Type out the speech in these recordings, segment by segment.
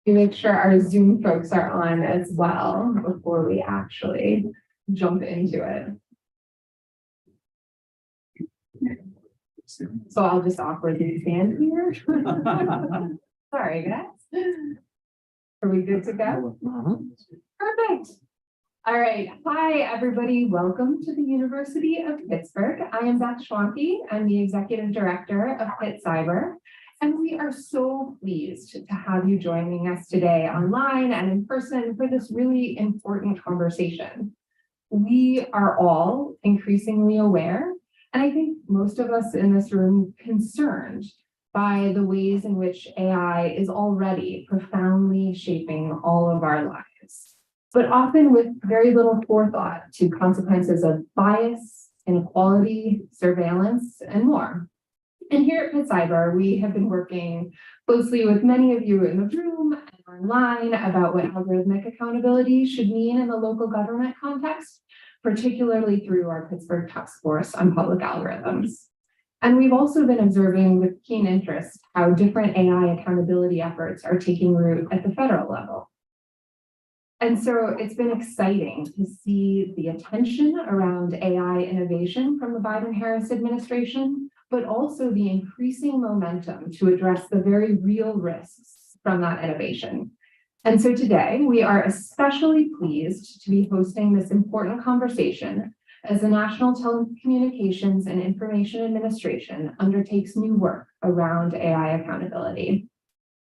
We make sure our Zoom folks are on as well before we actually jump into it. So I'll just awkwardly stand here. Sorry, guys. Are we good to go? Perfect. All right. Hi, everybody. Welcome to the University of Pittsburgh. I am Beth Schwanke. I'm the Executive Director of Pitt Cyber. And we are so pleased to have you joining us today online and in person for this really important conversation. We are all increasingly aware, and I think most of us in this room concerned by the ways in which AI is already profoundly shaping all of our lives, but often with very little forethought to consequences of bias, inequality, surveillance, and more. And here at Pitt Cyber, we have been working closely with many of you in the room and online about what algorithmic accountability should mean in the local government context, particularly through our Pittsburgh Task Force on Public Algorithms. And we've also been observing with keen interest how different AI accountability efforts are taking root at the federal level. And so it's been exciting to see the attention around AI innovation from the Biden-Harris administration, but also the increasing momentum to address the very real risks from that innovation. And so today, we are especially pleased to be hosting this important conversation as the National Telecommunications and Information Administration undertakes new work around AI accountability.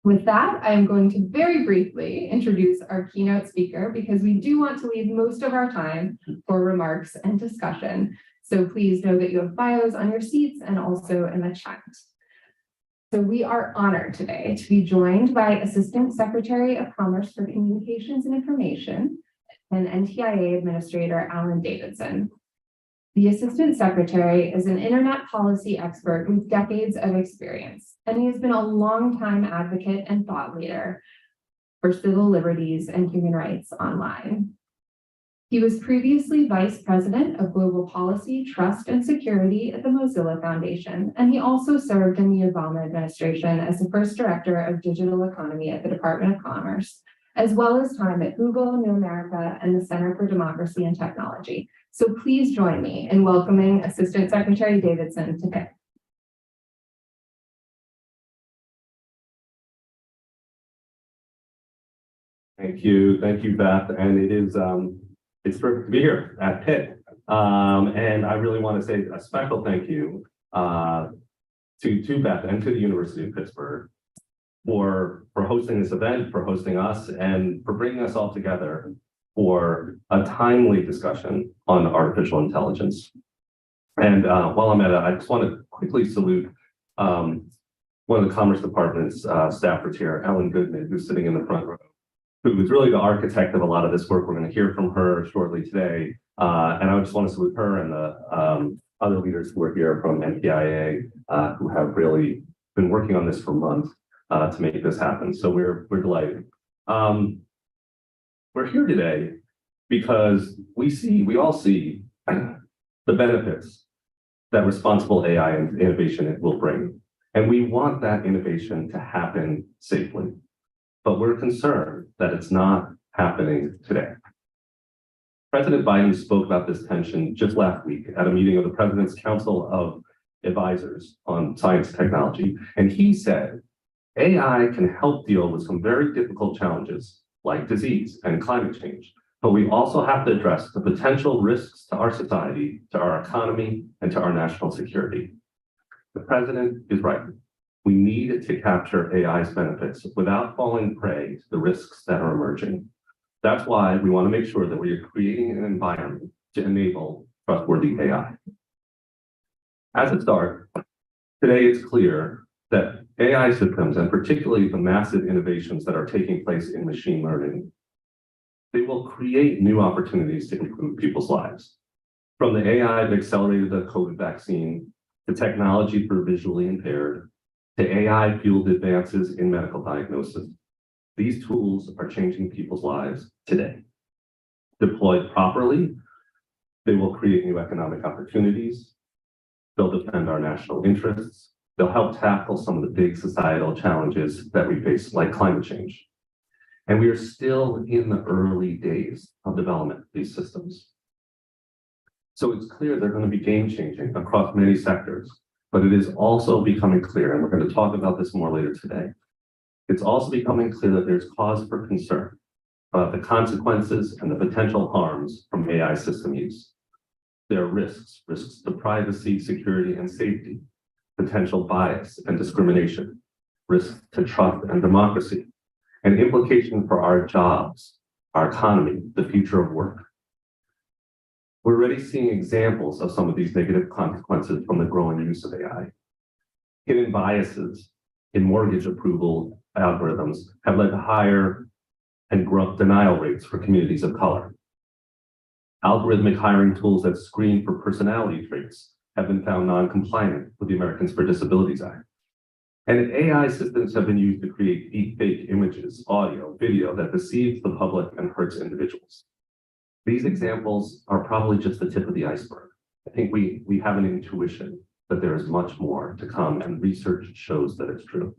With that, I am going to very briefly introduce our keynote speaker because we do want to leave most of our time for remarks and discussion. So please know that you have bios on your seats and also in the chat. So we are honored today to be joined by Assistant Secretary of Commerce for Communications and Information and NTIA Administrator Alan Davidson. The Assistant Secretary is an internet policy expert with decades of experience, and he has been a longtime advocate and thought leader for civil liberties and human rights online. He was previously Vice President of Global Policy, Trust, and Security at the Mozilla Foundation, and he also served in the Obama administration as the first Director of Digital Economy at the Department of Commerce, as well as time at Google, New America, and the Center for Democracy and Technology. So please join me in welcoming Assistant Secretary Davidson to Pitt. Thank you, Beth. And it's terrific to be here at Pitt. And I really want to say a special thank you to Beth and to the University of Pittsburgh for hosting this event, for hosting us, and for bringing us all together for a timely discussion on artificial intelligence. And while I'm at it, I just want to quickly salute one of the Commerce Department's staffers here, Ellen Goodman, who's sitting in the front row, who is really the architect of a lot of this work. We're going to hear from her shortly today. And I just want to salute her and the other leaders who are here from NTIA, who have really been working on this for months to make this happen. So we're delighted. We're here today because we all see the benefits that responsible AI and innovation will bring. And we want that innovation to happen safely. But we're concerned that it's not happening today. President Biden spoke about this tension just last week at a meeting of the President's Council of Advisors on Science and Technology. And he said, AI can help deal with some very difficult challenges like disease and climate change. But we also have to address the potential risks to our society, to our economy, and to our national security. The President is right. We need to capture AI's benefits without falling prey to the risks that are emerging. That's why we want to make sure that we are creating an environment to enable trustworthy AI. As a start, today it's clear that AI systems, and particularly the massive innovations that are taking place in machine learning, they will create new opportunities to improve people's lives. From the AI that accelerated the COVID vaccine, to technology for visually impaired, to AI-fueled advances in medical diagnosis. These tools are changing people's lives today. Deployed properly, they will create new economic opportunities. They'll defend our national interests. They'll help tackle some of the big societal challenges that we face, like climate change. And we are still in the early days of development of these systems. So it's clear they're going to be game changing across many sectors, but it is also becoming clear, and we're going to talk about this more later today. It's also becoming clear that there's cause for concern about the consequences and the potential harms from AI system use. There are risks to privacy, security, and safety, potential bias and discrimination, risks to trust and democracy, and implications for our jobs, our economy, the future of work. We're already seeing examples of some of these negative consequences from the growing use of AI. Hidden biases in mortgage approval algorithms have led to higher and denial rates for communities of color. Algorithmic hiring tools that screen for personality traits have been found non-compliant with the Americans for Disabilities Act. And AI systems have been used to create deepfake images, audio, video that deceives the public and hurts individuals. These examples are probably just the tip of the iceberg. I think we have an intuition that there is much more to come, and research shows that it's true.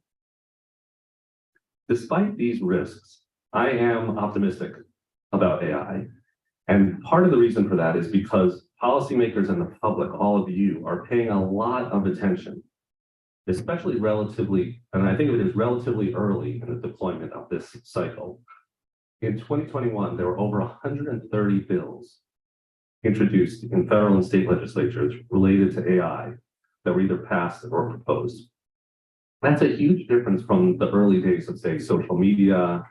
Despite these risks, I am optimistic about AI. And part of the reason for that is because policymakers and the public, all of you, are paying a lot of attention, especially relatively, and I think of it as relatively early in the deployment of this cycle. In 2021, there were over 130 bills introduced in federal and state legislatures related to AI that were either passed or proposed. That's a huge difference from the early days of, say, social media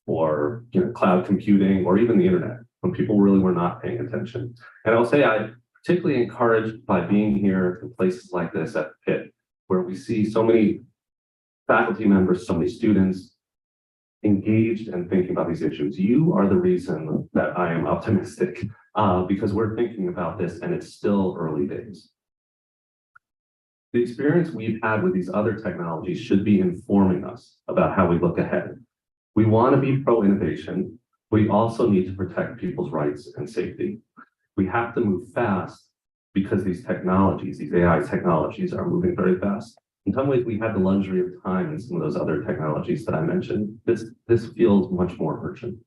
or cloud computing or even the internet, when people really were not paying attention. And I'll say I'm particularly encouraged by being here in places like this at Pitt, where we see so many faculty members, so many students engaged and thinking about these issues. You are the reason that I am optimistic because we're thinking about this and it's still early days. The experience we've had with these other technologies should be informing us about how we look ahead. We want to be pro-innovation. We also need to protect people's rights and safety. We have to move fast because these technologies, these AI technologies, are moving very fast. In some ways, we have the luxury of time in some of those other technologies that I mentioned. This feels much more urgent.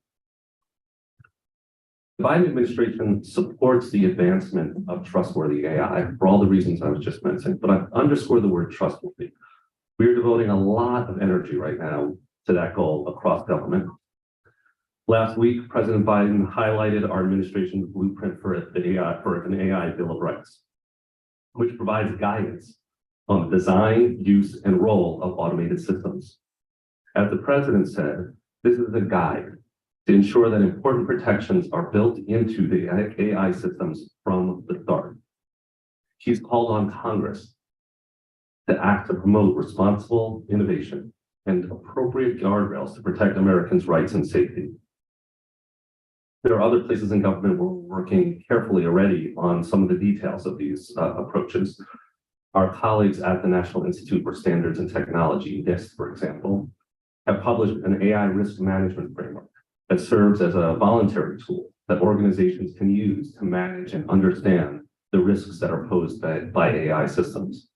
The Biden administration supports the advancement of trustworthy AI for all the reasons I was just mentioning, but I underscore the word trustworthy. We're devoting a lot of energy right now to that goal across government. Last week, President Biden highlighted our administration's blueprint for an AI Bill of Rights, which provides guidance on the design, use, and role of automated systems. As the president said, this is a guide to ensure that important protections are built into the AI systems from the start. He's called on Congress to act to promote responsible innovation and appropriate guardrails to protect Americans' rights and safety. There are other places in government where we're working carefully already on some of the details of these approaches. Our colleagues at the National Institute for Standards and Technology, NIST, for example, have published an AI risk management framework that serves as a voluntary tool that organizations can use to manage and understand the risks that are posed by AI systems.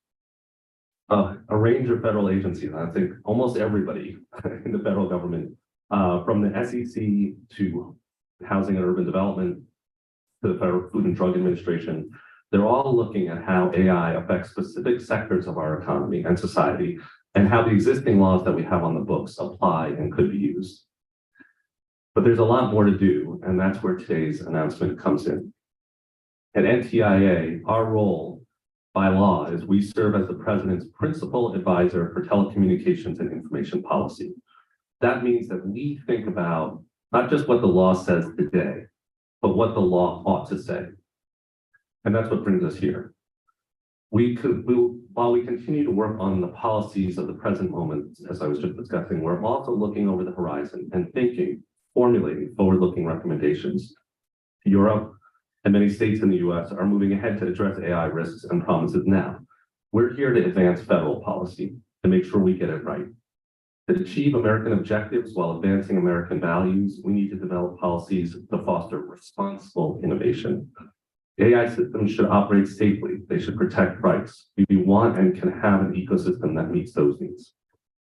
A range of federal agencies, I think almost everybody in the federal government, from the SEC to Housing and Urban Development to the Federal Food and Drug Administration, they're all looking at how AI affects specific sectors of our economy and society and how the existing laws that we have on the books apply and could be used. But there's a lot more to do, and that's where today's announcement comes in. At NTIA, our role by law is we serve as the president's principal advisor for telecommunications and information policy. That means that we think about not just what the law says today, but what the law ought to say. And that's what brings us here. While we continue to work on the policies of the present moment, as I was just discussing, we're also looking over the horizon and formulating forward-looking recommendations. Europe and many states in the US are moving ahead to address AI risks and promises now. We're here to advance federal policy to make sure we get it right. To achieve American objectives while advancing American values, we need to develop policies to foster responsible innovation. AI systems should operate safely. They should protect rights. We want and can have an ecosystem that meets those needs.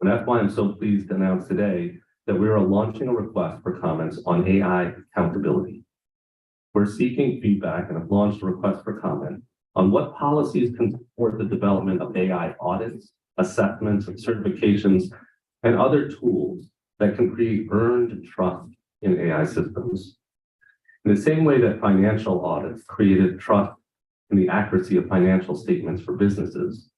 And that's why I'm so pleased to announce today that we are launching a request for comments on AI accountability. We're seeking feedback and have launched a request for comment on what policies can support the development of AI audits, assessments, and certifications, and other tools that can create earned trust in AI systems. In the same way that financial audits created trust in the accuracy of financial statements for businesses,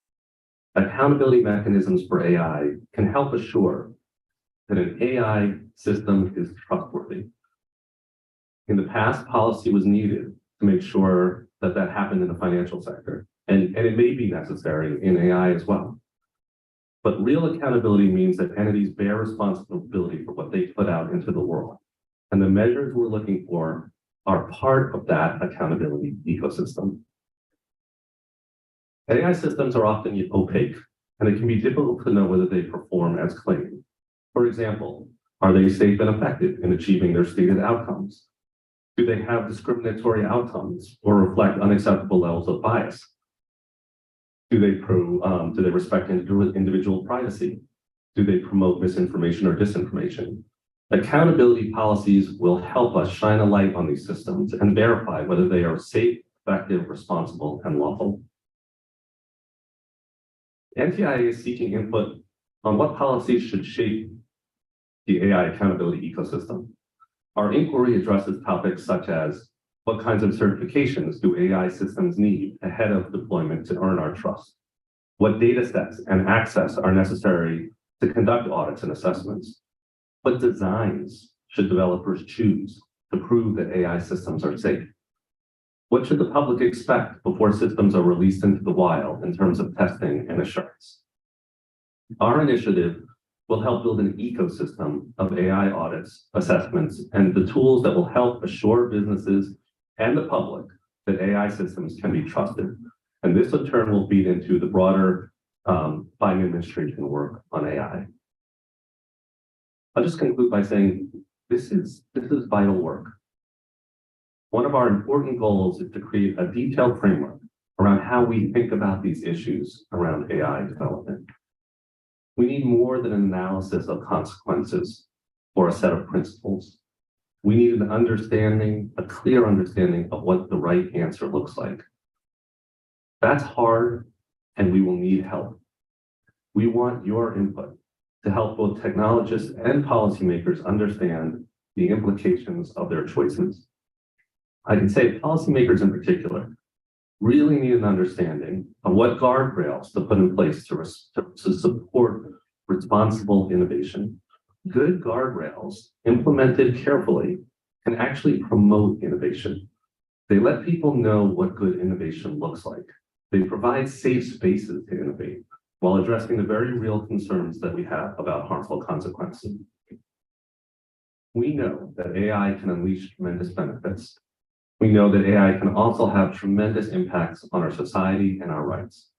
accountability mechanisms for AI can help assure that an AI system is trustworthy. In the past, policy was needed to make sure that that happened in the financial sector, and it may be necessary in AI as well. But real accountability means that entities bear responsibility for what they put out into the world. And the measures we're looking for are part of that accountability ecosystem. AI systems are often opaque, and it can be difficult to know whether they perform as claimed. For example, are they safe and effective in achieving their stated outcomes? Do they have discriminatory outcomes or reflect unacceptable levels of bias? Do they respect individual privacy? Do they promote misinformation or disinformation? Accountability policies will help us shine a light on these systems and verify whether they are safe, effective, responsible, and lawful. NTIA is seeking input on what policies should shape the AI accountability ecosystem. Our inquiry addresses topics such as what kinds of certifications do AI systems need ahead of deployment to earn our trust? What data sets and access are necessary to conduct audits and assessments? What designs should developers choose to prove that AI systems are safe? What should the public expect before systems are released into the wild in terms of testing and assurance? Our initiative will help build an ecosystem of AI audits, assessments, and the tools that will help assure businesses and the public that AI systems can be trusted. And this in turn will feed into the broader Biden administration work on AI. I'll just conclude by saying this is vital work. One of our important goals is to create a detailed framework around how we think about these issues around AI development. We need more than an analysis of consequences or a set of principles. We need an understanding, a clear understanding of what the right answer looks like. That's hard, and we will need help. We want your input to help both technologists and policymakers understand the implications of their choices. I can say policymakers in particular really need an understanding of what guardrails to put in place to support responsible innovation. Good guardrails implemented carefully can actually promote innovation. They let people know what good innovation looks like. They provide safe spaces to innovate while addressing the very real concerns that we have about harmful consequences. We know that AI can unleash tremendous benefits. We know that AI can also have tremendous impacts on our society and our rights.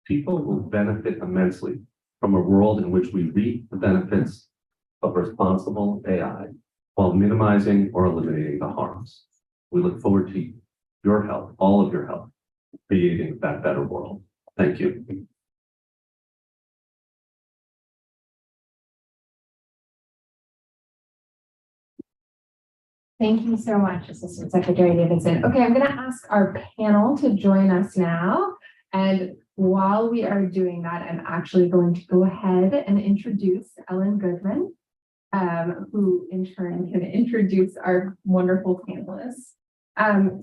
People will benefit immensely from a world in which we reap the benefits of responsible AI while minimizing or eliminating the harms. We look forward to your help, all of your help, creating that better world. Thank you. Thank you so much, Assistant Secretary Davidson. Okay, I'm going to ask our panel to join us now. And while we are doing that, I'm actually going to go ahead and introduce Ellen Goodman, who in turn can introduce our wonderful panelists.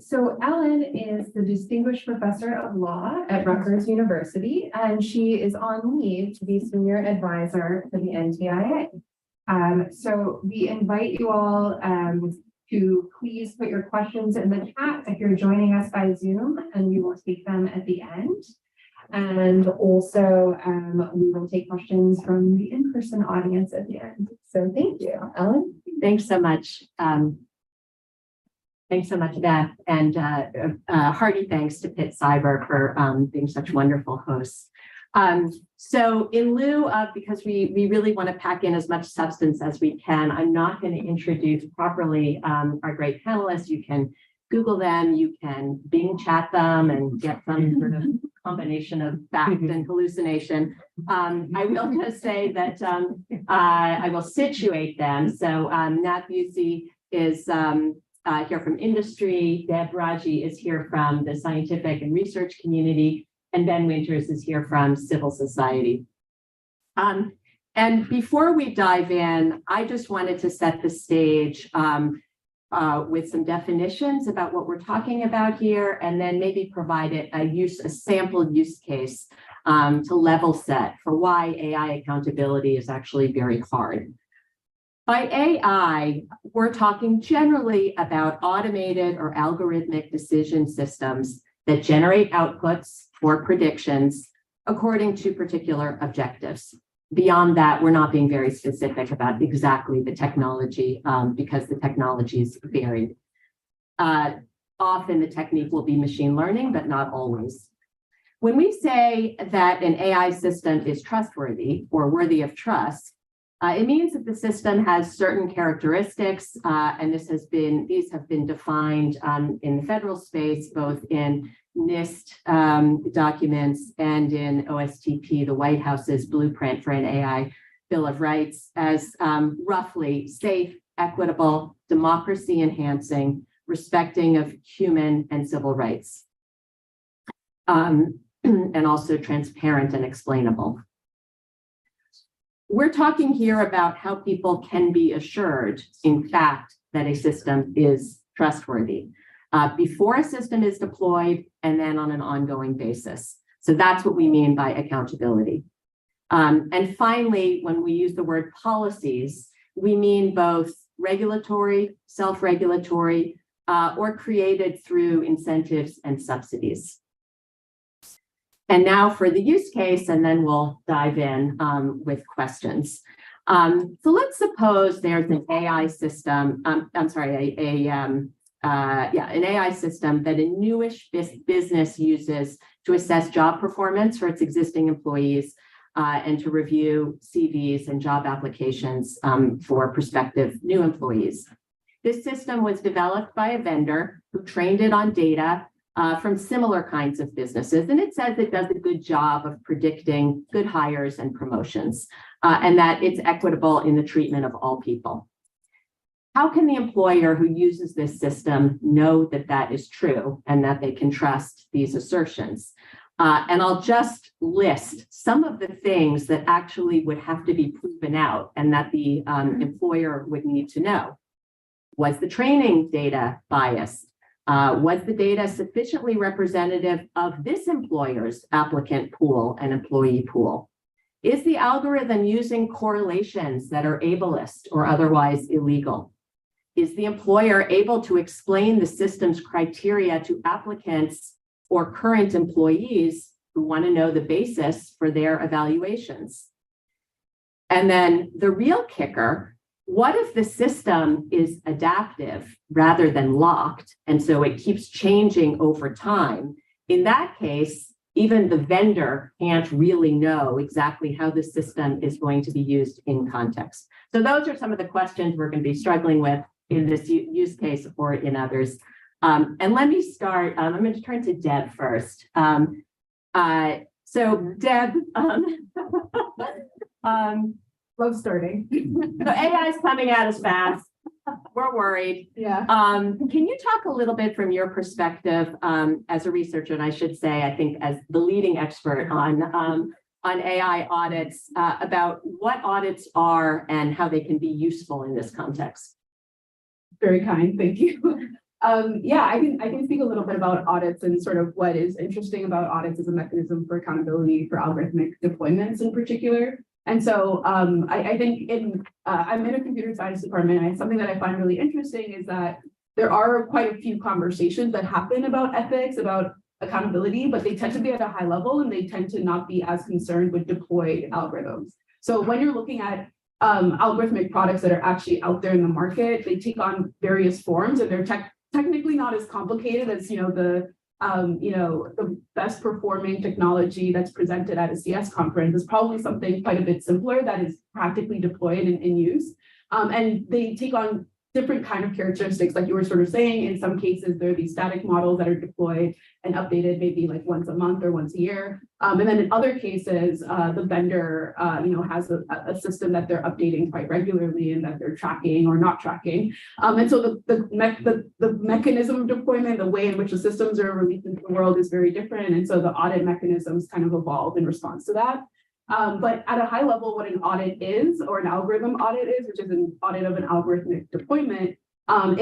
So Ellen is the Distinguished Professor of Law at Rutgers University, and she is on leave to be Senior Advisor to the NTIA. So we invite you all to please put your questions in the chat if you're joining us by Zoom, and we will take them at the end. And also, we will take questions from the in-person audience at the end. So thank you, Ellen. Thanks so much. Thanks so much, Beth, and hearty thanks to Pitt Cyber for being such wonderful hosts. So in lieu of, because we really want to pack in as much substance as we can, I'm not going to introduce properly our great panelists. You can Google them, you can Bing chat them and get some sort of combination of fact and hallucination. I will just say that I will situate them. So Nat Busey is here from industry, Deb Raji is here from the scientific and research community, and Ben Winters is here from civil society. And before we dive in, I just wanted to set the stage with some definitions about what we're talking about here, and then maybe provide it a sample use case to level set for why AI accountability is actually very hard. By AI, we're talking generally about automated or algorithmic decision systems that generate outputs or predictions according to particular objectives. Beyond that, we're not being very specific about exactly the technology because the technology is varied. Often the technique will be machine learning, but not always. When we say that an AI system is trustworthy or worthy of trust, it means that the system has certain characteristics, and these have been defined in the federal space, both in NIST documents and in OSTP, the White House's blueprint for an AI Bill of Rights, as roughly safe, equitable, democracy enhancing, respecting of human and civil rights, and also transparent and explainable. We're talking here about how people can be assured, in fact, that a system is trustworthy before a system is deployed and then on an ongoing basis. So that's what we mean by accountability. And finally, when we use the word policies, we mean both regulatory, self-regulatory, or created through incentives and subsidies. And now for the use case, and then we'll dive in with questions. So let's suppose there's an AI system, an AI system that a newish business uses to assess job performance for its existing employees and to review CVs and job applications for prospective new employees. This system was developed by a vendor who trained it on data from similar kinds of businesses. And it says it does a good job of predicting good hires and promotions, and that it's equitable in the treatment of all people. How can the employer who uses this system know that that is true and that they can trust these assertions? And I'll just list some of the things that actually would have to be proven out and that the employer would need to know. Was the training data biased? Was the data sufficiently representative of this employer's applicant pool and employee pool? Is the algorithm using correlations that are ableist or otherwise illegal? Is the employer able to explain the system's criteria to applicants or current employees who want to know the basis for their evaluations? And then the real kicker, what if the system is adaptive rather than locked, and so it keeps changing over time? In that case, even the vendor can't really know exactly how the system is going to be used in context. So those are some of the questions we're going to be struggling with in this use case or in others. And let me start, I'm going to turn to Deb first. So Deb, Love starting. so AI is coming at us fast. We're worried. Yeah. Can you talk a little bit from your perspective as a researcher, and I should say, I think as the leading expert on AI audits, about what audits are and how they can be useful in this context? Very kind, thank you. Yeah, I can speak a little bit about audits and sort of what is interesting about audits as a mechanism for accountability for algorithmic deployments in particular. And so I think I'm in a computer science department, and something that I find really interesting is that there are quite a few conversations that happen about ethics, about accountability, but they tend to be at a high level and they tend to not be as concerned with deployed algorithms. So when you're looking at algorithmic products that are actually out there in the market, they take on various forms, and they're technically not as complicated as the best performing technology that's presented at a CS conference is probably something quite a bit simpler that is practically deployed and in use. And they take on different kind of characteristics, like you were sort of saying. In some cases, there are these static models that are deployed and updated maybe like once a month or once a year. And then in other cases, the vendor, has a system that they're updating quite regularly and that they're tracking or not tracking. And so the mechanism of deployment, the way in which the systems are released into the world is very different. And so the audit mechanisms kind of evolve in response to that. But at a high level, what an audit is, or an algorithm audit is, which is an audit of an algorithmic deployment,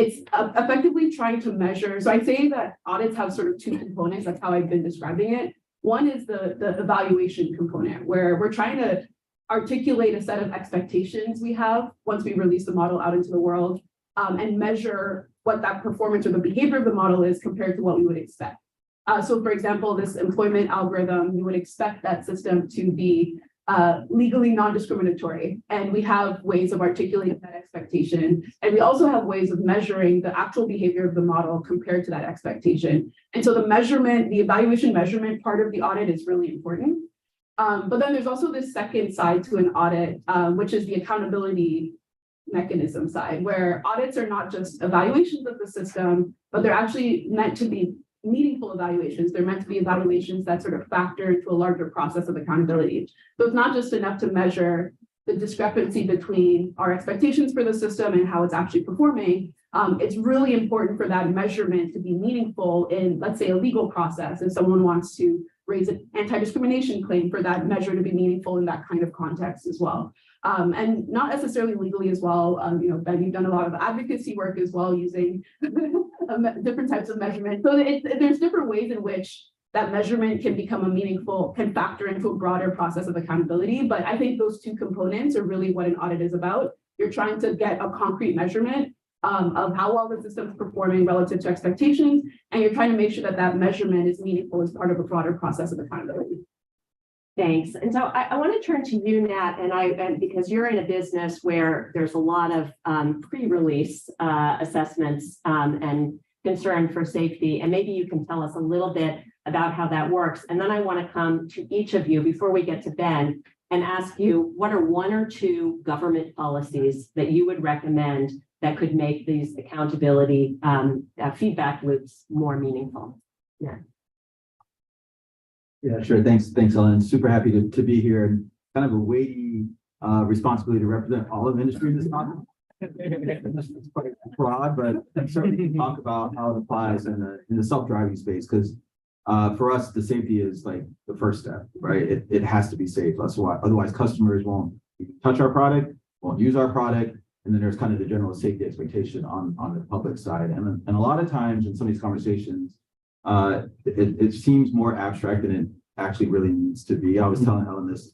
it's effectively trying to measure. So I'd say that audits have sort of two components. That's how I've been describing it. One is the evaluation component, where we're trying to articulate a set of expectations we have once we release the model out into the world, and measure what that performance or the behavior of the model is compared to what we would expect. So for example, this employment algorithm, you would expect that system to be legally non-discriminatory. And we have ways of articulating that expectation. And we also have ways of measuring the actual behavior of the model compared to that expectation. And so the measurement, the evaluation measurement part of the audit is really important. But then there's also this second side to an audit, which is the accountability mechanism side, where audits are not just evaluations of the system, but they're actually meant to be meaningful evaluations. They're meant to be evaluations that sort of factor into a larger process of accountability. So it's not just enough to measure the discrepancy between our expectations for the system and how it's actually performing. It's really important for that measurement to be meaningful in, let's say, a legal process. If someone wants to raise an anti-discrimination claim, for that measure to be meaningful in that kind of context as well. And not necessarily legally as well. Ben, you've done a lot of advocacy work as well using different types of measurement. So there's different ways in which that measurement can become can factor into a broader process of accountability. But I think those two components are really what an audit is about. You're trying to get a concrete measurement of how well the system's performing relative to expectations, and you're trying to make sure that that measurement is meaningful as part of a broader process of accountability. Thanks. And so I want to turn to you, Nat, and because you're in a business where there's a lot of pre-release assessments and concern for safety, and maybe you can tell us a little bit about how that works. And then I want to come to each of you before we get to Ben and ask you, what are one or two government policies that you would recommend that could make these accountability feedback loops more meaningful? Yeah. Yeah, sure. Thanks, Ellen. Super happy to be here, and kind of a weighty responsibility to represent all of industry in this talk. It's quite broad, but I certainly can talk about how it applies in the self-driving space, because for us, the safety is like the first step, right? It has to be safe. Otherwise, customers won't touch our product, won't use our product, and then there's kind of the general safety expectation on the public side. And a lot of times in some of these conversations, it seems more abstract than it actually really needs to be. I was telling Ellen this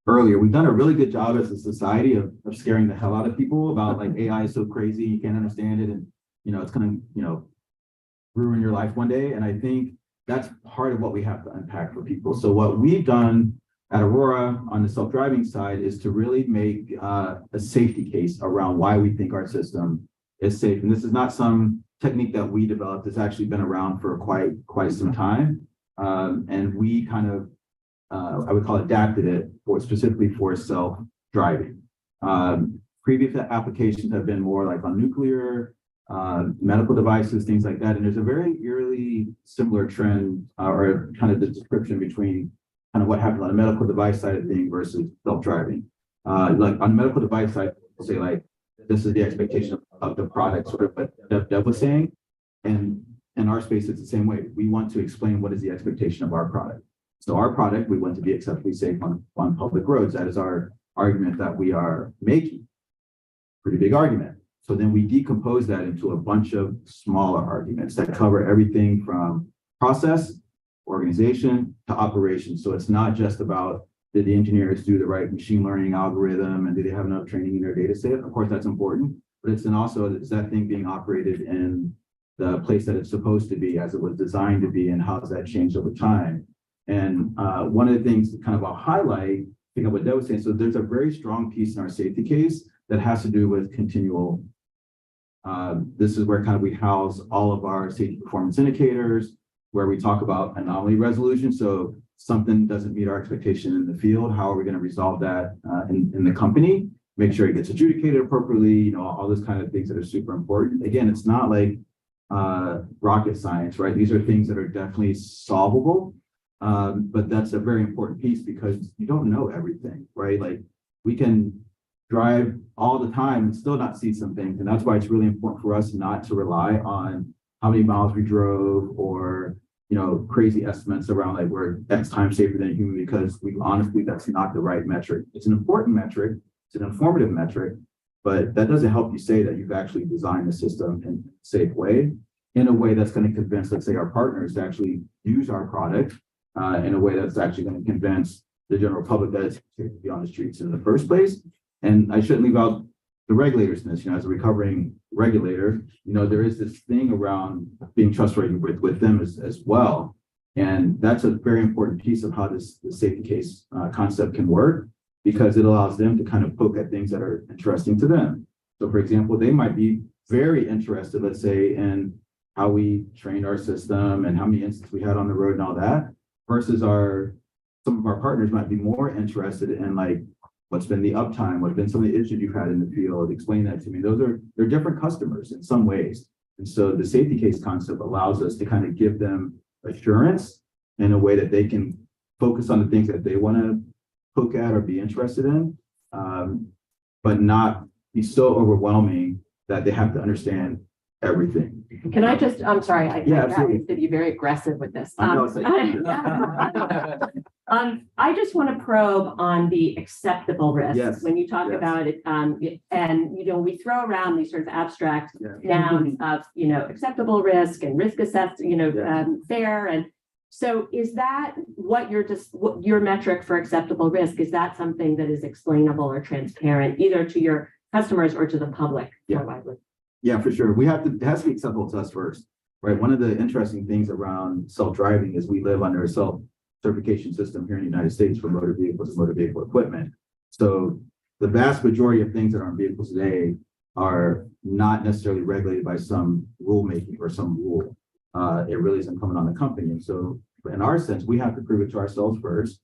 earlier. We've done a really good job as a society of scaring the hell out of people about like AI is so crazy, you can't understand it, and it's gonna ruin your life one day. And I think that's part of what we have to unpack for people. So what we've done at Aurora on the self-driving side is to really make a safety case around why we think our system is safe. And this is not some technique that we developed. It's actually been around for quite some time. And we kind of, I would call adapted it specifically for self-driving. Previous applications have been more like on nuclear, medical devices, things like that. And there's a very eerily similar trend or kind of the description between kind of what happened on the medical device side of things versus self-driving. Like on the medical device side, we'll say like, this is the expectation of the product, sort of what Deb was saying. And in our space, it's the same way. We want to explain what is the expectation of our product. So our product, we want to be acceptably safe on public roads. That is our argument that we are making. Pretty big argument. So then we decompose that into a bunch of smaller arguments that cover everything from process, organization, to operations. So it's not just about, did the engineers do the right machine learning algorithm and do they have enough training in their data set? Of course, that's important, but it's then also, is that thing being operated in the place that it's supposed to be as it was designed to be, and how has that changed over time? And one of the things to kind of I'll highlight, think of what Deb was saying, so there's a very strong piece in our safety case that has to do with continual. This is where kind of we house all of our safety performance indicators, where we talk about anomaly resolution. So something doesn't meet our expectation in the field, how are we going to resolve that in the company? make sure it gets adjudicated appropriately, you know, all those kind of things that are super important. Again, it's not like rocket science, right? These are things that are definitely solvable. But that's a very important piece because you don't know everything, right? Like we can drive all the time and still not see some things. And that's why it's really important for us not to rely on how many miles we drove or, you know, crazy estimates around like we're X times safer than a human, because we honestly, that's not the right metric. It's an important metric. It's an informative metric, but that doesn't help you say that you've actually designed the system in a safe way, in a way that's going to convince, let's say, our partners to actually use our product in a way that's actually going to convince the general public that it's safe to be on the streets in the first place. And I shouldn't leave out the regulators in this, you know, as a recovering regulator, you know, there is this thing around being trustworthy with them as well. And that's a very important piece of how this safety case concept can work, because it allows them to kind of poke at things that are interesting to them. So for example, they might be very interested, let's say, in how we trained our system and how many incidents we had on the road and all that, versus some of our partners might be more interested in like, what's been the uptime, what's been some of the issues you've had in the field, explain that to me. They're different customers in some ways. And so the safety case concept allows us to kind of give them assurance in a way that they can focus on the things that they want to poke at or be interested in, but not be so overwhelming that they have to understand everything. Can I just, I'm sorry, I absolutely. have to be very aggressive with this. I know it's like- I just want to probe on the acceptable risk. Yes, When you talk yes. about it, and, you know, we throw around these sort of abstract Yeah. nouns of, you know, acceptable risk and risk assessed, you know, Yeah. fair. And so is that what your metric for acceptable risk? Is that something that is explainable or transparent either to your customers or to the public? Yeah. more widely? Yeah, for sure. It has to be acceptable to us first, right? One of the interesting things around self-driving is we live under a self-certification system here in the United States for motor vehicles and motor vehicle equipment. So the vast majority of things that are in vehicles today are not necessarily regulated by some rulemaking or some rule. It really is incumbent on the company. And so in our sense, we have to prove it to ourselves first.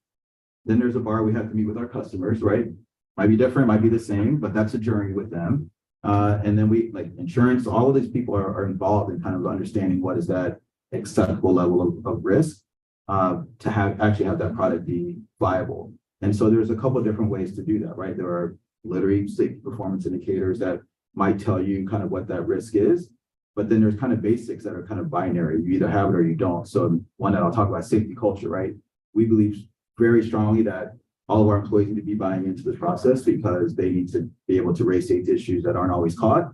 Then there's a bar we have to meet with our customers, right? Might be different, might be the same, but that's a journey with them. And then we, like insurance, all of these people are involved in kind of understanding what is that acceptable level of risk to actually have that product be viable. And so there's a couple of different ways to do that, right? There are literally safety performance indicators that might tell you kind of what that risk is, but then there's kind of basics that are kind of binary. You either have it or you don't. So one that I'll talk about, safety culture, right? We believe very strongly that all of our employees need to be buying into this process because they need to be able to raise safety issues that aren't always caught.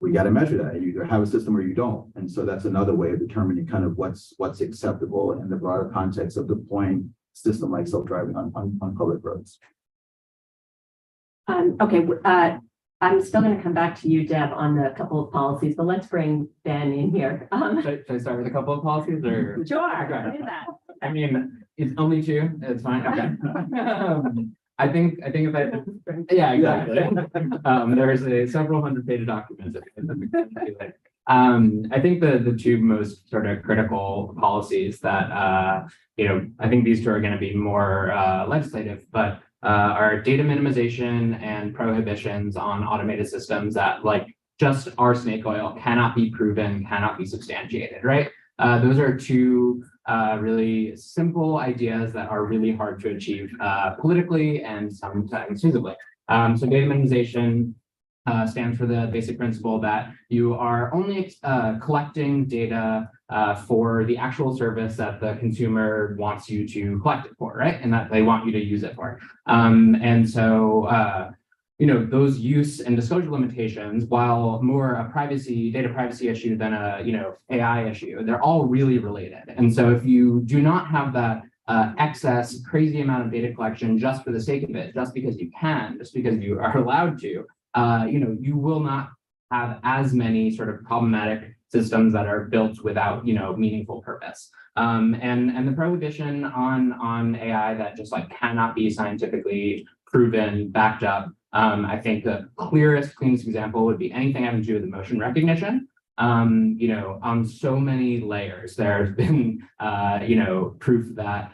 We got to measure that. You either have a system or you don't. And so that's another way of determining kind of what's acceptable in the broader context of deploying a system like self-driving on public roads. Okay, I'm still going to come back to you, Deb, on the couple of policies, but let's bring Ben in here. Should I start with a couple of policies or? Sure, Okay. do that. I mean, it's only two, it's fine, okay. I think if yeah, exactly. There's several 100-page documents. I think the two most sort of critical policies that, I think these two are going to be more legislative, but are data minimization and prohibitions on automated systems that like just are snake oil, cannot be proven, cannot be substantiated, right? Those are two really simple ideas that are really hard to achieve politically and sometimes feasibly. So data minimization stands for the basic principle that you are only collecting data for the actual service that the consumer wants you to collect it for, right? And that they want you to use it for. And so those use and disclosure limitations, while more a data privacy issue than a AI issue, they're all really related. And so if you do not have that excess crazy amount of data collection just for the sake of it, just because you can, just because you are allowed to, you will not have as many sort of problematic systems that are built without meaningful purpose. And the prohibition on AI that just like cannot be scientifically proven, backed up. I think the cleanest example would be anything having to do with emotion recognition. On so many layers, there's been, proof that,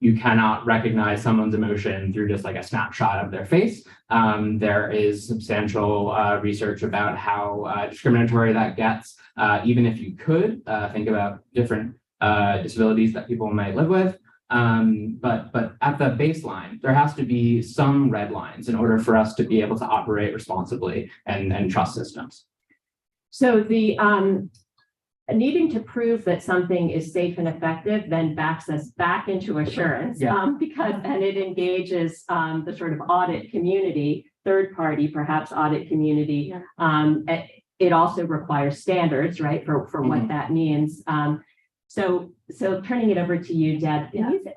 you cannot recognize someone's emotion through just like a snapshot of their face. There is substantial research about how discriminatory that gets. Even if you could think about different disabilities that people might live with. But at the baseline, there has to be some red lines in order for us to be able to operate responsibly and trust systems. So the needing to prove that something is safe and effective then backs us back into assurance, because then it engages the sort of audit community, third party, perhaps audit community. It also requires standards, right, for what that means. So turning it over to you, Deb,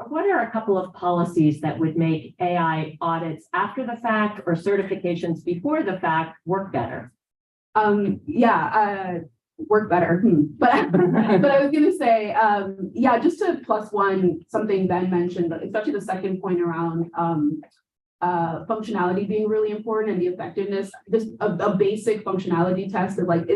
what are a couple of policies that would make AI audits after the fact or certifications before the fact work better? Work better. But I was going to say, just to plus one something Ben mentioned, especially the second point around functionality being really important and the effectiveness, just a basic functionality test of like,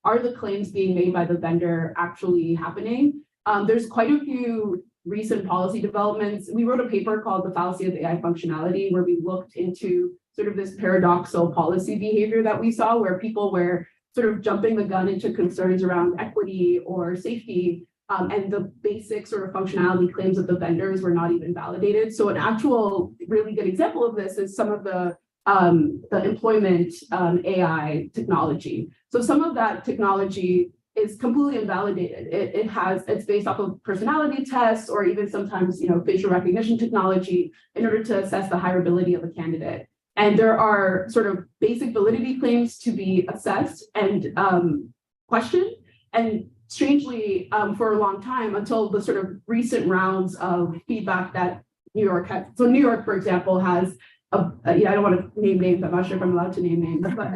are the claims being made by the vendor actually happening? There's quite a few recent policy developments. We wrote a paper called The Fallacy of AI Functionality, where we looked into sort of this paradoxical policy behavior that we saw, where people were sort of jumping the gun into concerns around equity or safety, and the basic sort of functionality claims of the vendors were not even validated. So an actual really good example of this is some of the employment AI technology. So some of that technology is completely invalidated. It's based off of personality tests or even sometimes, facial recognition technology in order to assess the hireability of a candidate. And there are sort of basic validity claims to be assessed and questioned. And strangely, for a long time, until the sort of recent rounds of feedback that New York had. So New York, for example, has I don't want to name names. I'm not sure if I'm allowed to name names, but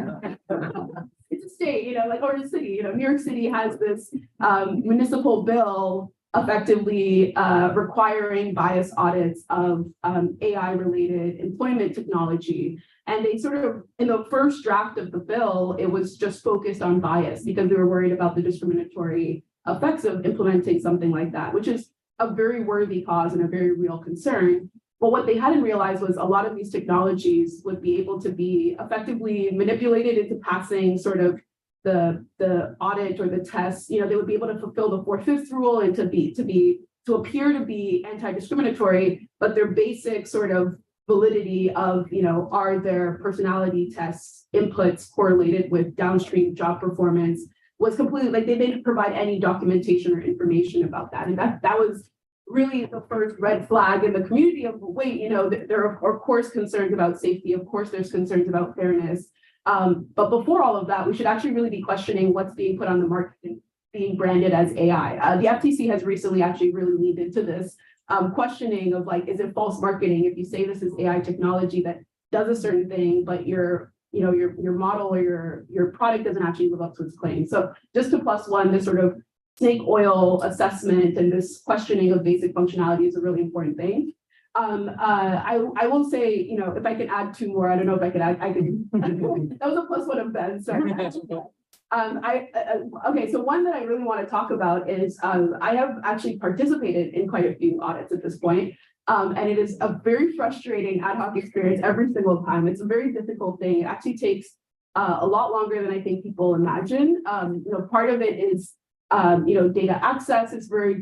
it's a state, or a city. New York City has this municipal bill effectively requiring bias audits of AI-related employment technology. And they sort of, in the first draft of the bill, it was just focused on bias because they were worried about the discriminatory effects of implementing something like that, which is a very worthy cause and a very real concern. But what they hadn't realized was a lot of these technologies would be able to be effectively manipulated into passing sort of the audit or the test. They would be able to fulfill the 4/5 rule and to appear to be anti-discriminatory, but their basic sort of validity of, are their personality tests inputs correlated with downstream job performance was completely, like, they didn't provide any documentation or information about that. And that was really the first red flag in the community of, wait, there are of course concerns about safety. Of course, there's concerns about fairness. But before all of that, we should actually really be questioning what's being put on the market and being branded as AI. The FTC has recently actually really leaned into this questioning of, like, is it false marketing if you say this is AI technology that does a certain thing, but your model or your product doesn't actually live up to its claims. So just to plus one, this sort of snake oil assessment and this questioning of basic functionality is a really important thing. I will say, if I could add two more, I don't know if I could add, that was a plus one of Ben, sorry. Okay, so one that I really want to talk about is, I have actually participated in quite a few audits at this point. And it is a very frustrating ad hoc experience every single time. It's a very difficult thing. It actually takes a lot longer than I think people imagine. Part of it is, data access is very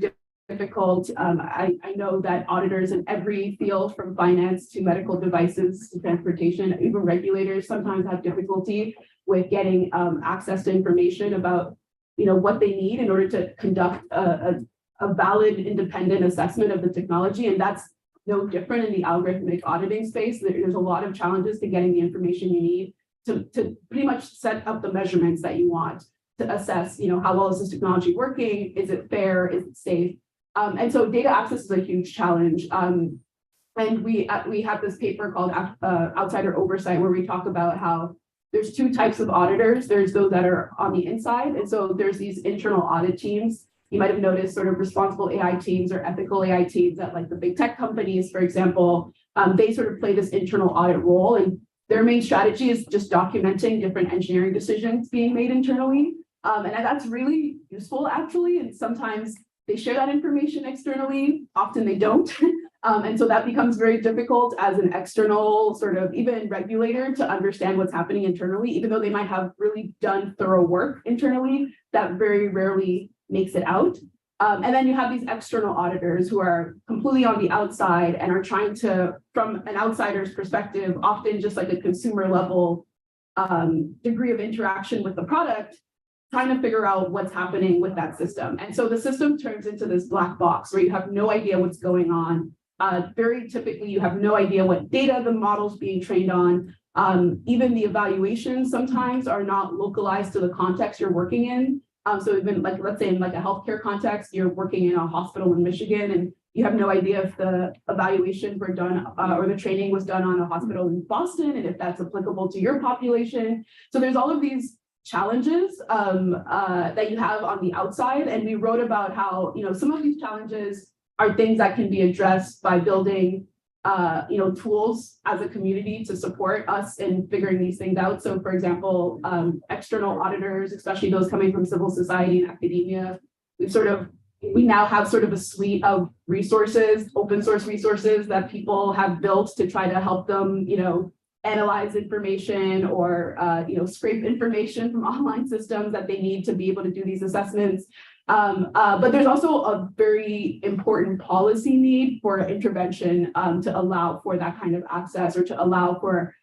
difficult. I know that auditors in every field, from finance to medical devices to transportation, even regulators sometimes have difficulty with getting access to information about, what they need in order to conduct a valid independent assessment of the technology. And that's no different in the algorithmic auditing space. There's a lot of challenges to getting the information you need to pretty much set up the measurements that you want to assess, how well is this technology working? Is it fair? Is it safe? And so data access is a huge challenge. And we have this paper called Outsider Oversight, where we talk about how there's two types of auditors. There's those that are on the inside. And so there's these internal audit teams. You might have noticed sort of responsible AI teams or ethical AI teams at, like, the big tech companies, for example. They sort of play this internal audit role, and their main strategy is just documenting different engineering decisions being made internally. And that's really useful, actually. And sometimes they share that information externally. Often they don't. And so that becomes very difficult as an external sort of even regulator to understand what's happening internally, even though they might have really done thorough work internally, that very rarely makes it out. And then you have these external auditors who are completely on the outside and are trying to, from an outsider's perspective, often just like a consumer level degree of interaction with the product, trying to figure out what's happening with that system. And so the system turns into this black box where you have no idea what's going on. Very typically, you have no idea what data the model's being trained on. Even the evaluations sometimes are not localized to the context you're working in. So even like, let's say in like a healthcare context, you're working in a hospital in Michigan and you have no idea if the evaluations were done or the training was done on a hospital in Boston and if that's applicable to your population. So there's all of these challenges that you have on the outside. And we wrote about how, some of these challenges are things that can be addressed by building tools as a community to support us in figuring these things out. So for example, external auditors, especially those coming from civil society and academia, we now have sort of a suite of resources, open source resources that people have built to try to help them, analyze information or, scrape information from online systems that they need to be able to do these assessments. But there's also a very important policy need for intervention to allow for that kind of access or to allow for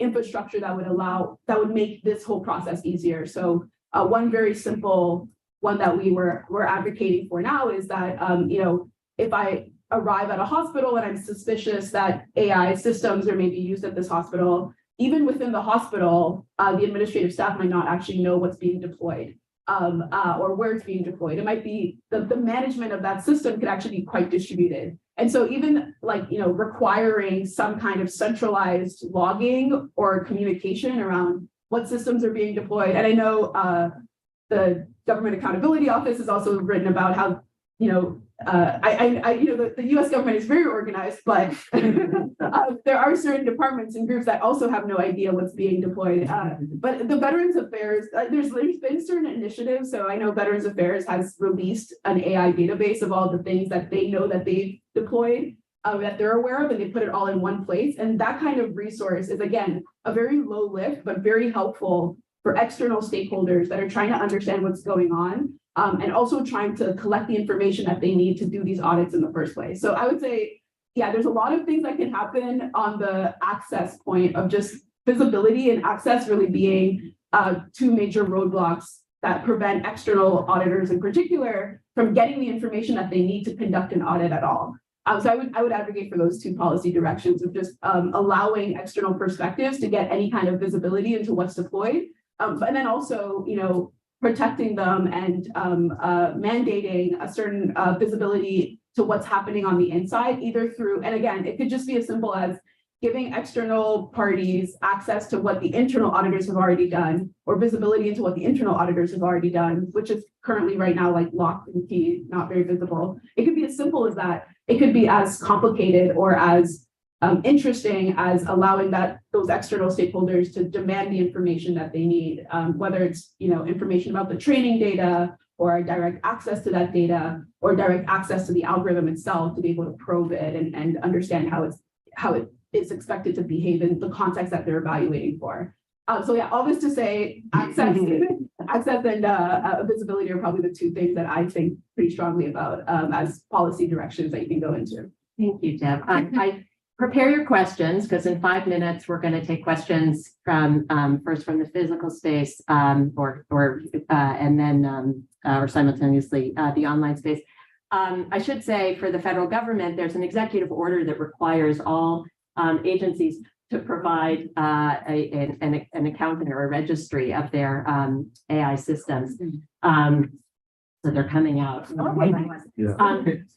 infrastructure that would make this whole process easier. So one very simple one that we're advocating for now is that, if I arrive at a hospital and I'm suspicious that AI systems are maybe used at this hospital, even within the hospital, the administrative staff might not actually know what's being deployed. Or where it's being deployed. It might be the management of that system could actually be quite distributed. And so even requiring some kind of centralized logging or communication around what systems are being deployed. And I know the Government Accountability Office has also written about how, the US government is very organized, but there are certain departments and groups that also have no idea what's being deployed. But the Veterans Affairs, there's been certain initiatives. So I know Veterans Affairs has released an AI database of all the things that they know that they've deployed, that they're aware of, and they put it all in one place. And that kind of resource is, again, a very low lift, but very helpful for external stakeholders that are trying to understand what's going on. And also trying to collect the information that they need to do these audits in the first place. So I would say, yeah, there's a lot of things that can happen on the access point of just visibility and access really being two major roadblocks that prevent external auditors in particular from getting the information that they need to conduct an audit at all. So I would advocate for those two policy directions of just allowing external perspectives to get any kind of visibility into what's deployed. But then also, protecting them and mandating a certain visibility to what's happening on the inside, either through, and again, it could just be as simple as giving external parties access to what the internal auditors have already done, or visibility into what the internal auditors have already done, which is currently right now like locked and key, not very visible. It could be as simple as that. It could be as complicated or as interesting as allowing those external stakeholders to demand the information that they need, whether it's information about the training data or direct access to that data or direct access to the algorithm itself to be able to probe it and understand how it is expected to behave in the context that they're evaluating for. So yeah, all this to say, access and visibility are probably the two things that I think pretty strongly about as policy directions that you can go into. Thank you, Deb. I prepare your questions because in 5 minutes, we're going to take questions from first from the physical space and then or simultaneously the online space. I should say for the federal government, there's an executive order that requires all agencies to provide an accounting or a registry of their AI systems. So they're coming out.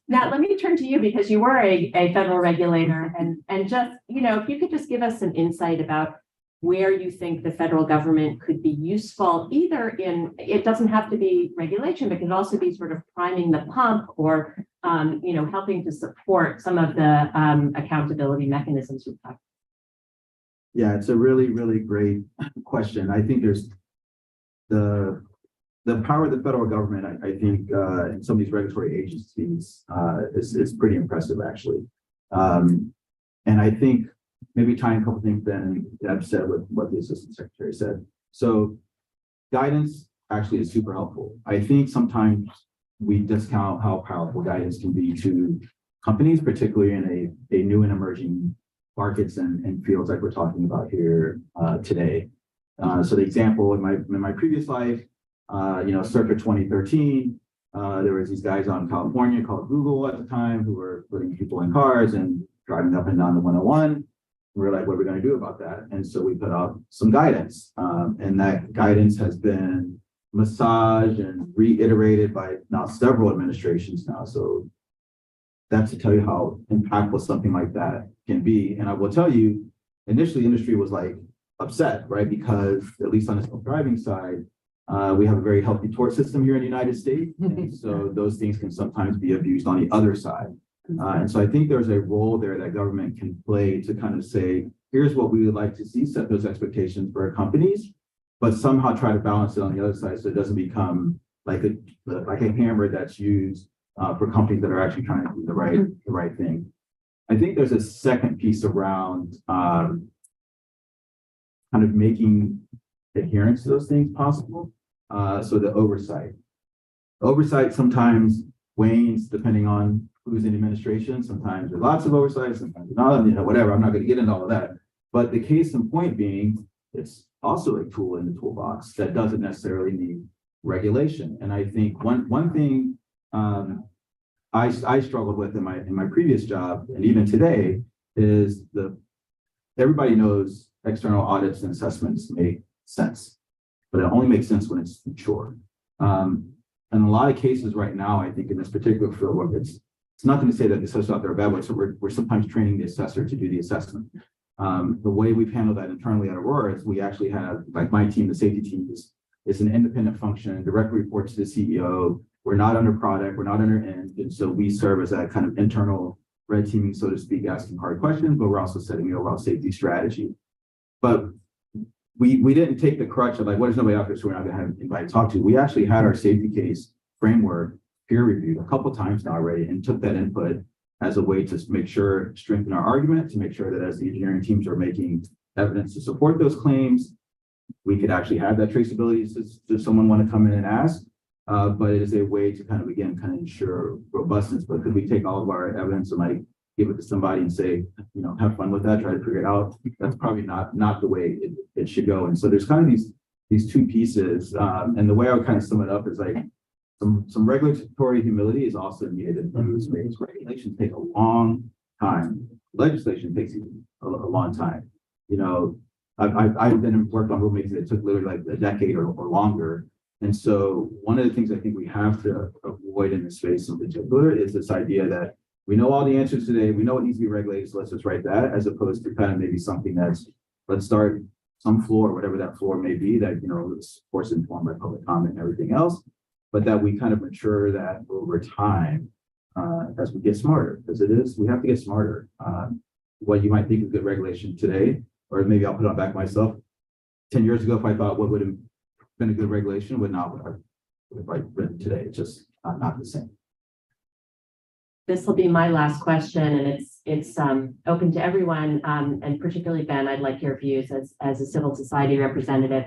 Now, let me turn to you because you were a federal regulator and just, if you could just give us some insight about where you think the federal government could be useful, either in, it doesn't have to be regulation, but it can also be sort of priming the pump or, helping to support some of the accountability mechanisms we've talked about. Yeah, it's a really, really great question. I think there's the power of the federal government, I think, in some of these regulatory agencies, is pretty impressive, actually. And I think maybe tying a couple things then Deb said with what the Assistant Secretary said. So guidance actually is super helpful. I think sometimes we discount how powerful guidance can be to companies, particularly in a new and emerging markets and fields like we're talking about here today. So the example in my previous life, circa 2013, there was these guys out in California called Google at the time who were putting people in cars and driving up and down the 101. We were like, what are we going to do about that? And so we put out some guidance, and that guidance has been massaged and reiterated by now several administrations now. So that's to tell you how impactful something like that can be. And I will tell you, initially, industry was like upset, right? Because at least on the self-driving side, we have a very healthy tort system here in the United States. And so those things can sometimes be abused on the other side. And so I think there's a role there that government can play to kind of say, here's what we would like to see, set those expectations for our companies, but somehow try to balance it on the other side so it doesn't become like a hammer that's used for companies that are actually trying to do the right thing. I think there's a second piece around kind of making adherence to those things possible. So the oversight. Oversight sometimes wanes depending on who's in administration. Sometimes there's lots of oversight, sometimes not, whatever. I'm not going to get into all of that. But the case in point being, it's also a tool in the toolbox that doesn't necessarily need regulation. And I think one thing I struggled with in my previous job, and even today, is everybody knows external audits and assessments make sense, but it only makes sense when it's mature. And a lot of cases right now, I think in this particular field, where it's nothing to say that the assessors out there are bad ones, so we're sometimes training the assessor to do the assessment. The way we've handled that internally at Aurora is we actually have, like my team, the safety team is an independent function, directly reports to the CEO. We're not under product, we're not under end. And so we serve as that kind of internal red teaming, so to speak, asking hard questions, but we're also setting the overall safety strategy. But we didn't take the crutch of like, what is nobody out there, so we're not going to have anybody to talk to. We actually had our safety case framework peer reviewed a couple of times now already and took that input as a way to make sure, strengthen our argument, to make sure that as the engineering teams are making evidence to support those claims, we could actually have that traceability does someone want to come in and ask. But it is a way to kind of ensure robustness. But could we take all of our evidence and like give it to somebody and say, have fun with that, try to figure it out? That's probably not the way it should go. And so there's kind of these two pieces. And the way I would kind of sum it up is like some regulatory humility is also needed in this space. Regulations take a long time. Legislation takes a long time. I've been worked on rulemaking that took literally like a decade or longer. And so one of the things I think we have to avoid in this space in particular is this idea that we know all the answers today, we know what needs to be regulated, so let's just write that, as opposed to kind of maybe something that's, let's start some floor, whatever that floor may be, that, is of course informed by public comment and everything else, but that we kind of mature that over time as we get smarter, because we have to get smarter. What you might think is good regulation today, or maybe I'll put it on back myself, 10 years ago, if I thought what would have been a good regulation would not have written today. It's just not the same. This will be my last question, and it's open to everyone, and particularly Ben, I'd like your views as a civil society representative.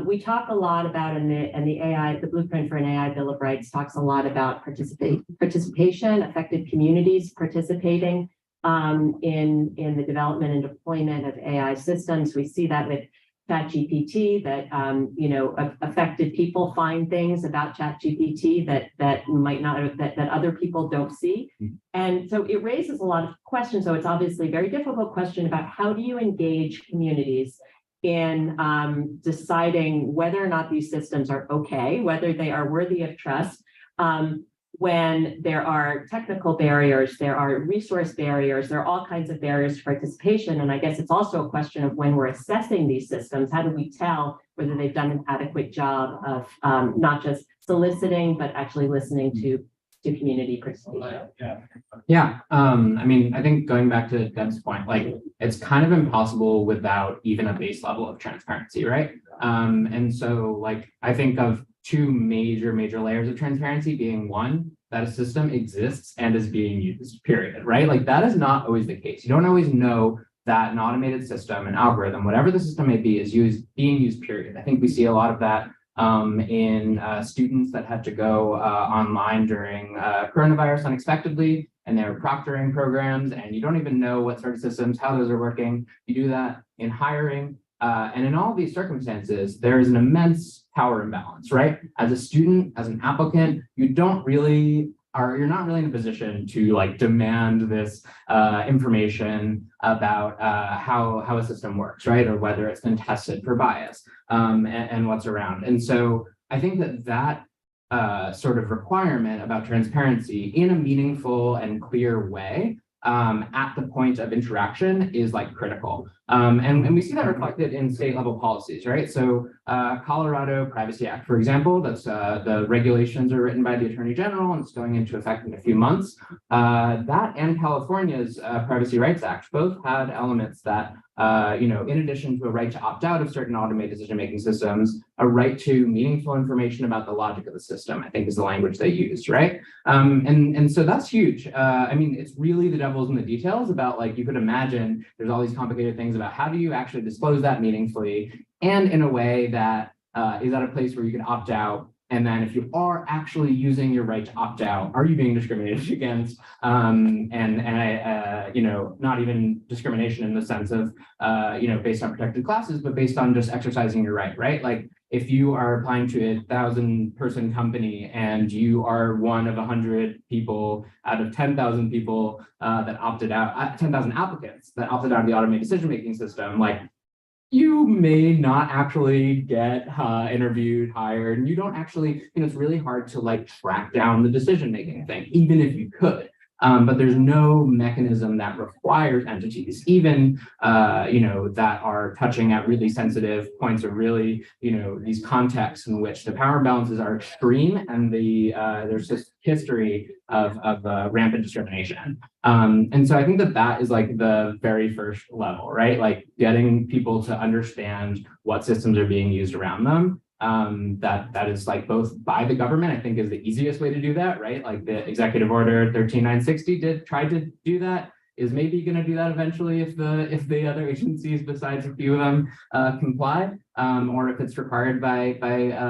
We talk a lot about, and the AI, the blueprint for an AI Bill of Rights talks a lot about participation, affected communities participating in the development and deployment of AI systems. We see that with ChatGPT, that affected people find things about ChatGPT that might not that other people don't see. And so it raises a lot of questions. So it's obviously a very difficult question about how do you engage communities in deciding whether or not these systems are okay, whether they are worthy of trust. When there are technical barriers, there are resource barriers, there are all kinds of barriers to participation. And I guess it's also a question of when we're assessing these systems, how do we tell whether they've done an adequate job of not just soliciting, but actually listening to community participation? Yeah. I think going back to Deb's point, like it's kind of impossible without even a base level of transparency, right? And so like I think of two major layers of transparency, being one, that a system exists and is being used, period, right? Like that is not always the case. You don't always know that an automated system, an algorithm, whatever the system may be, is being used, period. I think we see a lot of that in students that had to go online during coronavirus unexpectedly, and they were proctoring programs, and you don't even know what sort of systems, how those are working. You do that in hiring. And in all these circumstances, there is an immense power imbalance, right? As a student, as an applicant, you're not really in a position to like demand this information about how a system works, right? Or whether it's been tested for bias and what's around. And so I think that sort of requirement about transparency in a meaningful and clear way at the point of interaction is like critical. And we see that reflected in state level policies, right? So Colorado Privacy Act, for example, that's the regulations are written by the Attorney General and it's going into effect in a few months. That and California's Privacy Rights Act both had elements that, in addition to a right to opt out of certain automated decision-making systems, a right to meaningful information about the logic of the system, I think is the language they used, right? And so that's huge. I mean, it's really the devil's in the details about like, you could imagine there's all these complicated things about how do you actually disclose that meaningfully and in a way that is at a place where you can opt out. And then if you are actually using your right to opt out, are you being discriminated against? And not even discrimination in the sense of, based on protected classes, but based on just exercising your right? Like if you are applying to a 1,000-person company and you are one of 100 people out of 10,000 people that opted out, 10,000 applicants that opted out of the automated decision-making system, like you may not actually get interviewed, hired, and you don't actually, it's really hard to like track down the decision-making thing, even if you could. But there's no mechanism that requires entities, even, that are touching at really sensitive points of really, these contexts in which the power balances are extreme and there's this history of rampant discrimination. And so I think that is like the very first level, right? Like getting people to understand what systems are being used around them. That is like both by the government, I think is the easiest way to do that, right? Like the Executive Order 13960 tried to do that, is maybe going to do that eventually if the other agencies besides a few of them comply, or if it's required by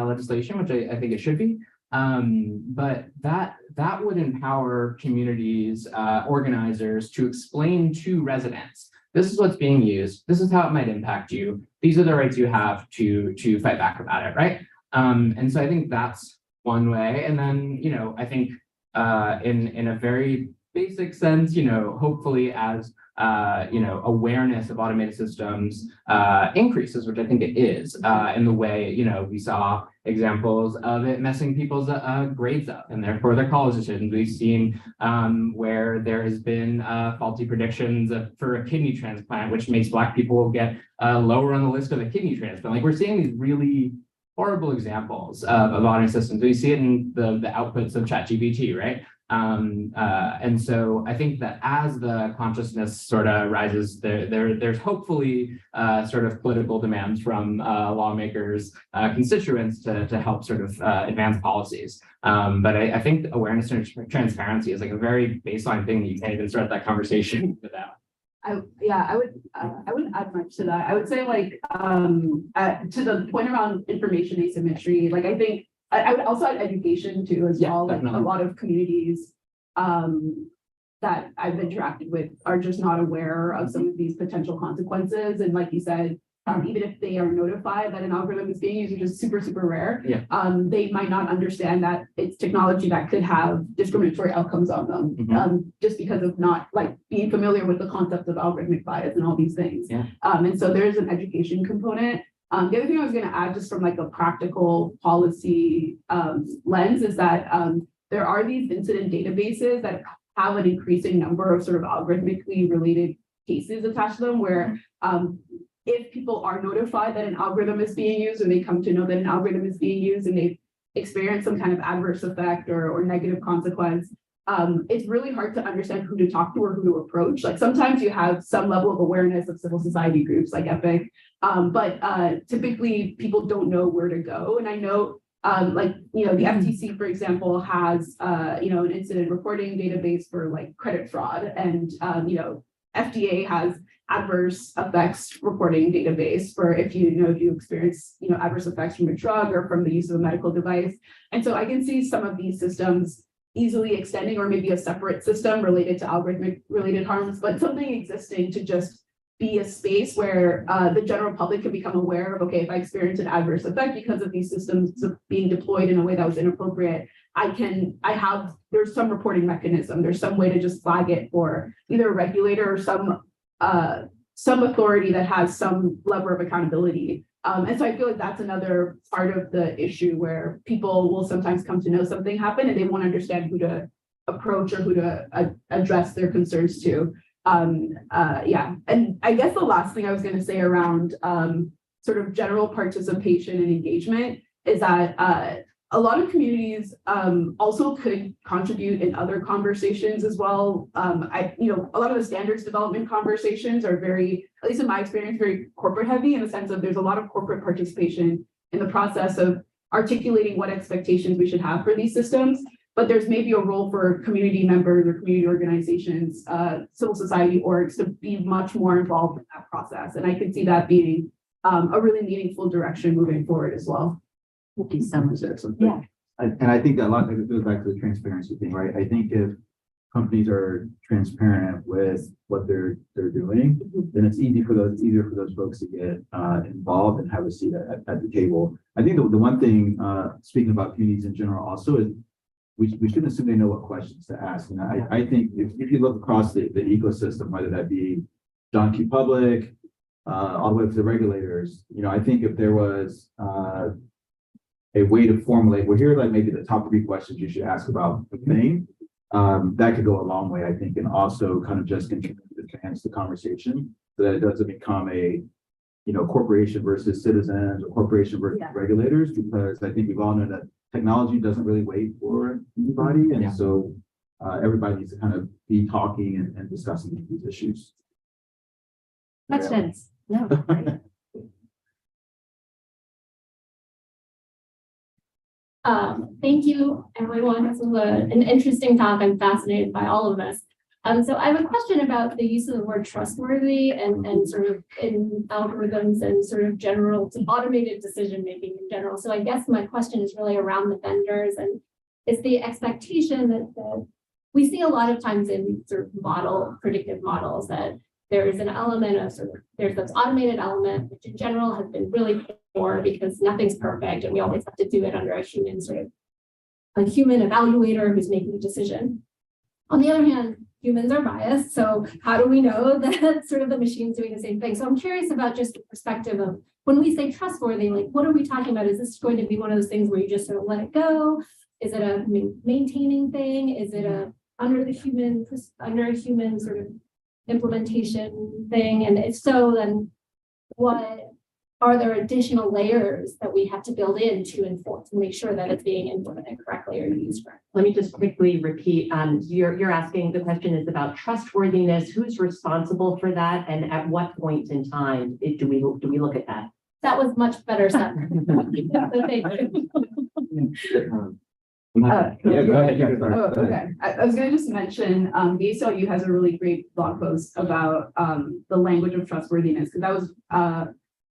legislation, which I think it should be. But that would empower communities, organizers to explain to residents, this is what's being used. This is how it might impact you. These are the rights you have to fight back about it, right? And so I think that's one way. And then, I think in a very basic sense, hopefully as awareness of automated systems increases, which I think it is, in the way, we saw examples of it messing people's grades up and therefore their college decisions. We've seen where there has been faulty predictions for a kidney transplant, which makes Black people get lower on the list of a kidney transplant. Like we're seeing these really horrible examples of automated systems. We see it in the outputs of ChatGPT, right? And so I think that as the consciousness sort of rises, there's hopefully sort of political demands from lawmakers, constituents to help sort of advance policies. But I think awareness and transparency is like a very baseline thing that you can't even start that conversation without. I wouldn't add much to that. I would say like to the point around information asymmetry, like I think I would also add education too as well. Like definitely. a lot of communities that I've interacted with are just not aware of some of these potential consequences. And like you said, even if they are notified that an algorithm is being used, which is super, super rare, they might not understand that it's technology that could have discriminatory outcomes on them, just because of not like being familiar with the concept of algorithmic bias and all these things. And so there's an education component. The other thing I was going to add, just from like a practical policy lens, is that there are these incident databases that have an increasing number of sort of algorithmically related cases attached to them, where if people are notified that an algorithm is being used, or they come to know that an algorithm is being used and they've experienced some kind of adverse effect or negative consequence, it's really hard to understand who to talk to or who to approach. Like sometimes you have some level of awareness of civil society groups like EPIC, but typically people don't know where to go. And I know Like, you know, the FTC, for example, has, you know, an incident reporting database for like credit fraud, and, you know, FDA has adverse effects reporting database for if you experience, you know, adverse effects from a drug or from the use of a medical device. And so I can see some of these systems easily extending, or maybe a separate system related to algorithmic related harms, but something existing to just be a space where the general public can become aware of, okay, if I experience an adverse effect because of these systems being deployed in a way that was inappropriate, there's some reporting mechanism, there's some way to just flag it for either a regulator or some authority that has some level of accountability. And so I feel like that's another part of the issue where people will sometimes come to know something happened and they won't understand who to approach or who to address their concerns to. Yeah, and I guess the last thing I was going to say around sort of general participation and engagement is that a lot of communities also could contribute in other conversations as well. You know, a lot of the standards development conversations are very, at least in my experience, very corporate heavy, in the sense of there's a lot of corporate participation in the process of articulating what expectations we should have for these systems. But there's maybe a role for community members or community organizations, civil society orgs to be much more involved in that process. And I could see that being a really meaningful direction moving forward as well. Thank you so much. Yeah. And I think that a lot of it goes back to the transparency thing, right? I think if companies are transparent with what they're doing, then it's easier for those folks to get involved and have a seat at the table. I think the one thing, speaking about communities in general also, is we shouldn't assume they know what questions to ask. And I think if you look across the ecosystem, whether that be John Q. Public, all the way up to the regulators, you know, I think if there was a way to formulate, well, here are like maybe the top 3 questions you should ask about the thing, that could go a long way, I think, and also kind of just continue to advance the conversation so that it doesn't become a, you know, corporation versus citizens or corporation versus regulators, because I think we've all known that technology doesn't really wait for anybody. And so everybody needs to kind of be talking and discussing these issues. Questions? No. Thank you, everyone. This was an interesting talk. I'm fascinated by all of this. So I have a question about the use of the word trustworthy and sort of in algorithms and sort of general automated decision making in general. So I guess my question is really around the vendors, and is the expectation that we see a lot of times in sort of predictive models that there is an element of there's this automated element, which in general has been really poor because nothing's perfect and we always have to do it under a human evaluator who's making a decision. On the other hand, humans are biased. So how do we know that sort of the machine's doing the same thing? So I'm curious about just the perspective of when we say trustworthy, like what are we talking about? Is this going to be one of those things where you just sort of let it go? Is it a maintaining thing? Is it a under a human sort of implementation thing? And if so, then what are there additional layers that we have to build in to enforce and make sure that it's being implemented correctly or used correctly? Let me just quickly repeat. You're asking, the question is about trustworthiness. Who's responsible for that, and at what point in time do we look at that? That was much better said. Thank you. Yeah, go ahead. Oh, okay. I was going to just mention, the ACLU has a really great blog post about the language of trustworthiness, because that was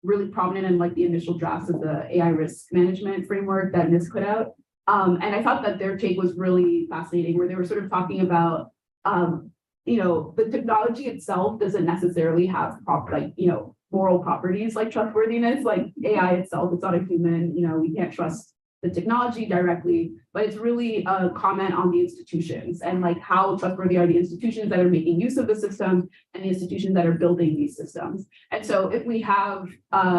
really prominent in like the initial drafts of the AI risk management framework that NIST put out. And I thought that their take was really fascinating, where they were sort of talking about, you know, the technology itself doesn't necessarily have moral properties like trustworthiness, like AI itself. It's not a human, you know, we can't trust the technology directly, but it's really a comment on the institutions and like how trustworthy are the institutions that are making use of the system and the institutions that are building these systems. And so if we have,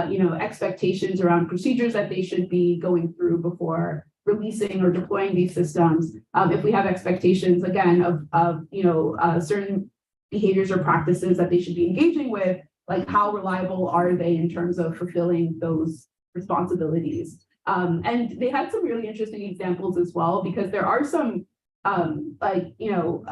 you know, expectations around procedures that they should be going through before releasing or deploying these systems, if we have expectations again of you know, certain behaviors or practices that they should be engaging with, like how reliable are they in terms of fulfilling those responsibilities? And they had some really interesting examples as well, because there are some, like, you know,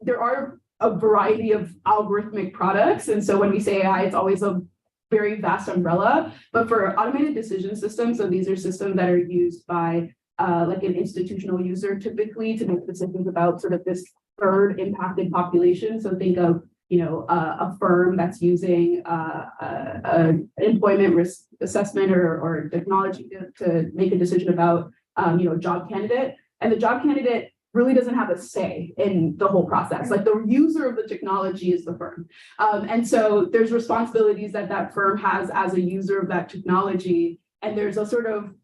there are a variety of algorithmic products. And so when we say AI, it's always a very vast umbrella, but for automated decision systems, so these are systems that are used by like an institutional user typically to make decisions about sort of this third impacted population. So think of, a firm that's using employment risk assessment or technology to make a decision about, a job candidate. And the job candidate really doesn't have a say in the whole process. Like the user of the technology is the firm. And so there's responsibilities that firm has as a user of that technology. And there's a sort of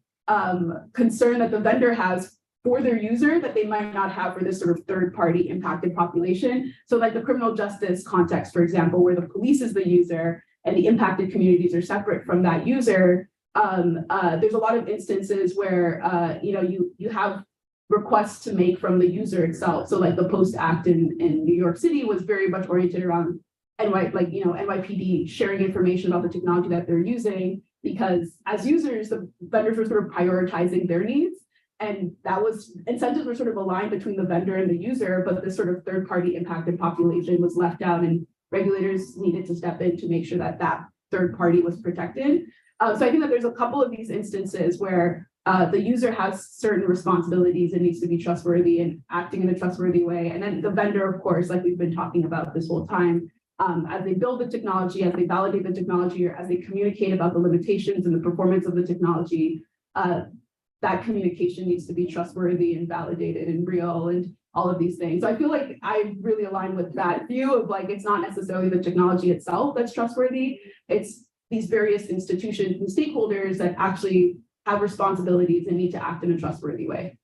concern that the vendor has for their user that they might not have for this sort of third party impacted population. So like the criminal justice context, for example, where the police is the user and the impacted communities are separate from that user. There's a lot of instances where, you have requests to make from the user itself. So like the Post Act in New York City was very much oriented around NYPD sharing information about the technology that they're using, because as users, the vendors were sort of prioritizing their needs. And that was, incentives were sort of aligned between the vendor and the user, but this sort of third party impacted population was left out and regulators needed to step in to make sure that that third party was protected. So I think that there's a couple of these instances where the user has certain responsibilities and needs to be trustworthy and acting in a trustworthy way. And then the vendor, of course, like we've been talking about this whole time, as they build the technology, as they validate the technology, or as they communicate about the limitations and the performance of the technology, that communication needs to be trustworthy and validated and real and all of these things. So I feel like I really align with that view of like, it's not necessarily the technology itself that's trustworthy. It's these various institutions and stakeholders that actually have responsibilities and need to act in a trustworthy way.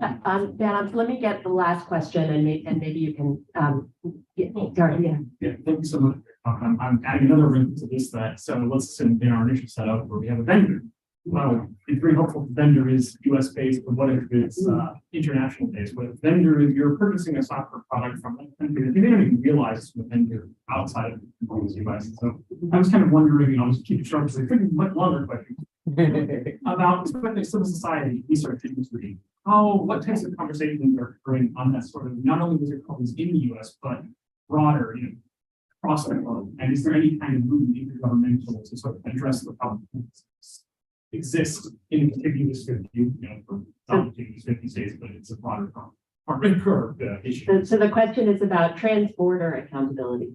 Dan, let me get the last question and maybe you can Gary, yeah. Yeah, thank you so much. I'm adding another wrinkle to this so let's assume in our initial setup where we have a vendor. Well, it's very helpful if the vendor is US based, but what if it's international based? What if vendor, if you're purchasing a software product from a country that you didn't even realize it's from a vendor outside of the US. So I was kind of wondering, I'll just keep it short because I think much longer question about especially civil society research industry. What types of conversations are occurring on that sort of not only with your colleagues in the US, but broader, across the globe? And is there any kind of movement intergovernmental to sort of address the problem exist in a contiguous 50, for some contiguous 50 states, but it's a broader curve issue. So the question is about trans-border accountability.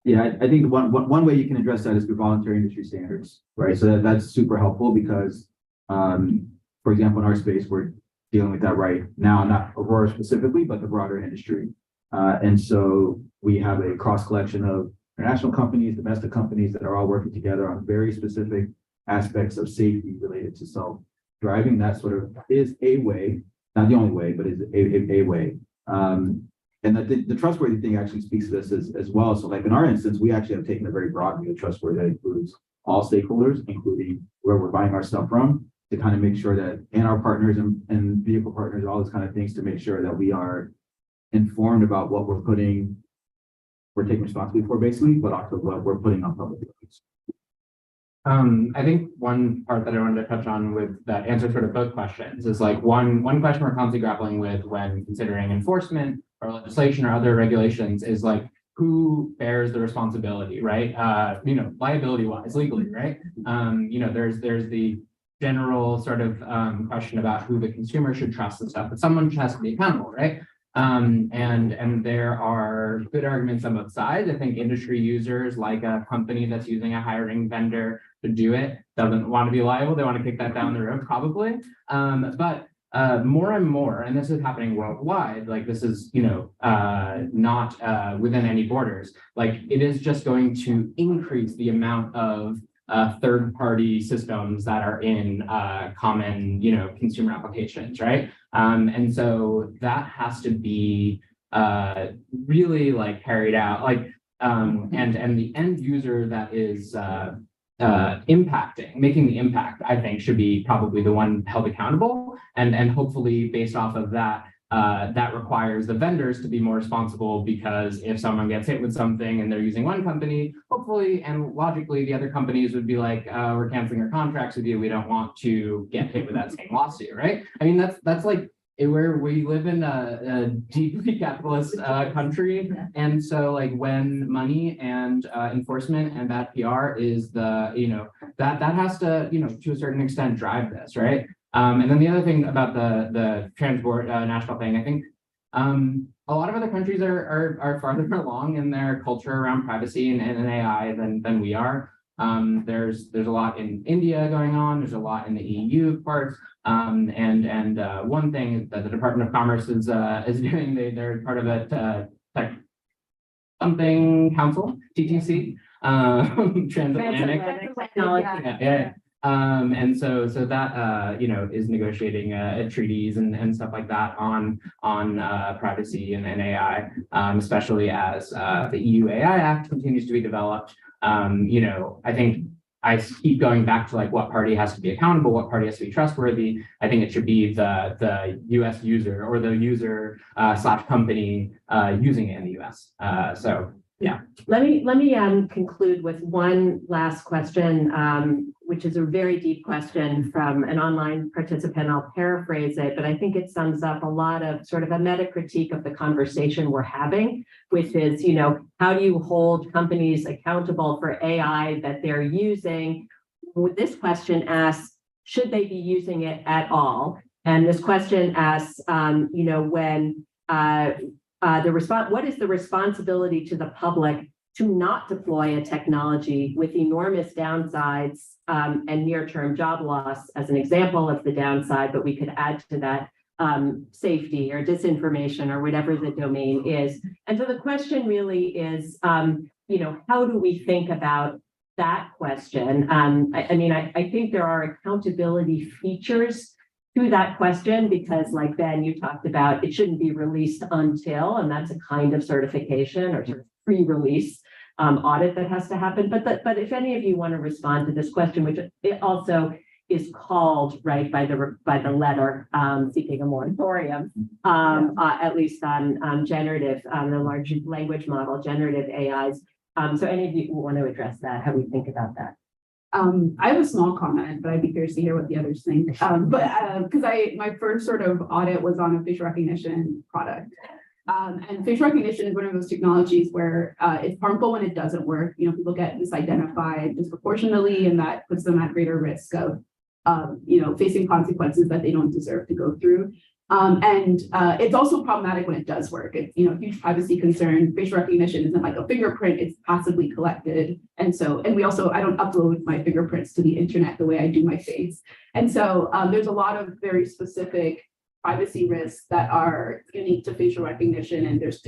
Yeah, I think one way you can address that is through voluntary industry standards, right? So that's super helpful because, for example, in our space, we're dealing with that right now, not Aurora specifically, but the broader industry. And so we have a cross collection of international companies, domestic companies that are all working together on very specific aspects of safety related to self-driving. That sort of is a way, not the only way, but is a way. And the trustworthy thing actually speaks to this as well. So like in our instance, we actually have taken a very broad view of trustworthy that includes all stakeholders, including where we're buying our stuff from, to kind of make sure that, and our partners and vehicle partners, all those kind of things to make sure that we are informed about what we're taking responsibility for basically, but also what we're putting on public roads. I think one part that I wanted to touch on with that answer sort of both questions is like one question we're constantly grappling with when considering enforcement or legislation or other regulations is like who bears the responsibility, right? Liability wise, legally, right? There's the general sort of question about who the consumer should trust and stuff, but someone has to be accountable, right? And there are good arguments on both sides. I think industry users, like a company that's using a hiring vendor to do it, doesn't want to be liable. They want to kick that down the road, probably. But more and more, and this is happening worldwide, like this is, not within any borders, like it is just going to increase the amount of third-party systems that are in common, consumer applications, right? And so that has to be really like carried out, like, and the end user that is making the impact, I think, should be probably the one held accountable, and hopefully based off of that. That requires the vendors to be more responsible, because if someone gets hit with something and they're using one company, hopefully and logically the other companies would be like, we're canceling our contracts with you. We don't want to get hit with that same lawsuit, right? I mean, that's like where we live in a deeply capitalist country, and so like when money and enforcement and bad PR is the that has to to a certain extent drive this, right? And then the other thing about the transport national thing, I think a lot of other countries are farther along in their culture around privacy and AI than we are. There's a lot in India going on. There's a lot in the EU parts. And one thing that the Department of Commerce is doing, they're part of a tech something council, TTC, transatlantic Technology. yeah. And so that is negotiating treaties and stuff like that on privacy and AI, especially as the EU AI Act continues to be developed. I think I keep going back to like what party has to be accountable, what party has to be trustworthy. I think it should be the US user or the user / company using it in the US. So yeah. Let me conclude with one last question, which is a very deep question from an online participant. I'll paraphrase it, but I think it sums up a lot of sort of a meta critique of the conversation we're having, which is, how do you hold companies accountable for AI that they're using? This question asks, should they be using it at all? And this question asks, what is the responsibility to the public to not deploy a technology with enormous downsides and near-term job loss as an example of the downside, but we could add to that safety or disinformation or whatever the domain is. And so the question really is, how do we think about that question? I think there are accountability features to that question, because like Ben, you talked about, it shouldn't be released until, and that's a kind of certification or sort of pre-release audit that has to happen. But if any of you want to respond to this question, which it also is called by the letter seeking a moratorium, at least on generative, the large language model, generative AIs. So any of you want to address that, how we think about that? I have a small comment, but I'd be curious to hear what the others think. Because my first sort of audit was on a facial recognition product. And facial recognition is one of those technologies where it's harmful when it doesn't work. People get misidentified disproportionately, and that puts them at greater risk of facing consequences that they don't deserve to go through. And it's also problematic when it does work. It's huge privacy concern. Facial recognition isn't like a fingerprint, it's passively collected. And I don't upload my fingerprints to the internet the way I do my face. And so there's a lot of very specific privacy risks that are unique to facial recognition, and there's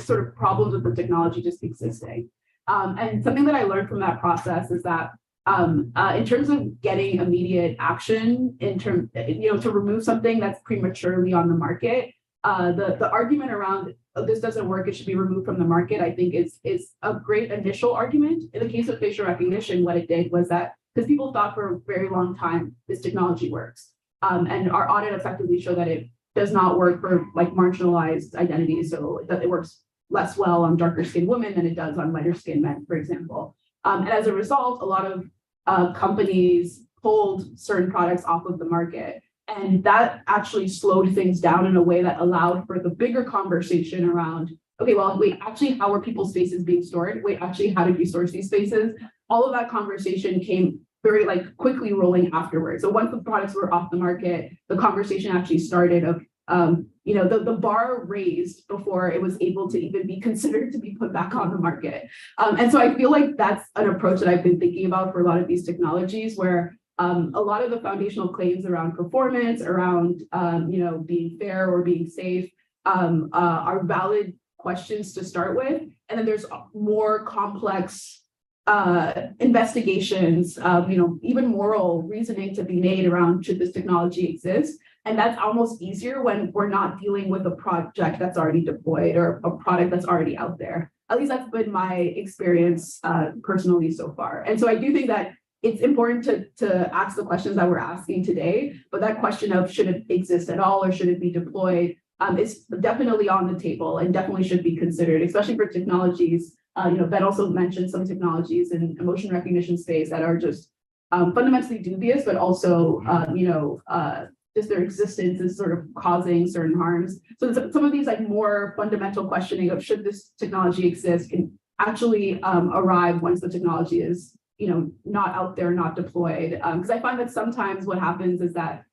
sort of problems with the technology just existing. And something that I learned from that process is that in terms of getting immediate action, to remove something that's prematurely on the market, the argument around this doesn't work, it should be removed from the market, I think is a great initial argument. In the case of facial recognition, what it did was that because people thought for a very long time this technology works, and our audit effectively showed that it does not work for like marginalized identities, so that it works less well on darker skinned women than it does on lighter skinned men, for example. And as a result, a lot of companies pulled certain products off of the market. And that actually slowed things down in a way that allowed for the bigger conversation around, okay, well, wait, actually, how are people's faces being stored? Wait, actually, how did we source these faces? All of that conversation came very quickly rolling afterwards. So once the products were off the market, the conversation actually started of, the bar raised before it was able to even be considered to be put back on the market. And so I feel like that's an approach that I've been thinking about for a lot of these technologies, where a lot of the foundational claims around performance, around being fair or being safe, are valid questions to start with. And then there's more complex investigations, even moral reasoning to be made around should this technology exist. And that's almost easier when we're not dealing with a project that's already deployed or a product that's already out there. At least that's been my experience personally so far. And so I do think that it's important to ask the questions that we're asking today, but that question of should it exist at all or should it be deployed is definitely on the table and definitely should be considered, especially for technologies. Ben also mentioned some technologies in emotion recognition space that are just fundamentally dubious, but also, just their existence is sort of causing certain harms. So some of these like more fundamental questioning of should this technology exist can actually arrive once the technology is, not out there, not deployed. Because I find that sometimes what happens is that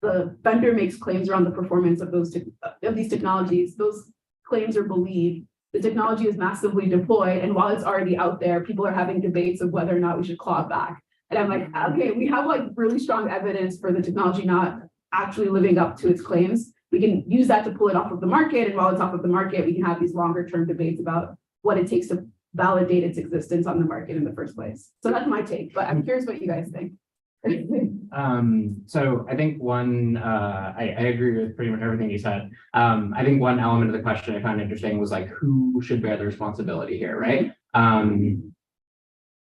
the vendor makes claims around the performance of these technologies. Those claims are believed. The technology is massively deployed, and while it's already out there, people are having debates of whether or not we should claw it back. And I'm like, okay, we have like really strong evidence for the technology not actually living up to its claims. We can use that to pull it off of the market, and while it's off of the market, we can have these longer term debates about what it takes to validate its existence on the market in the first place. So that's my take, but I'm curious what you guys think. So I think I agree with pretty much everything you said. I think one element of the question I found interesting was like, who should bear the responsibility here, right?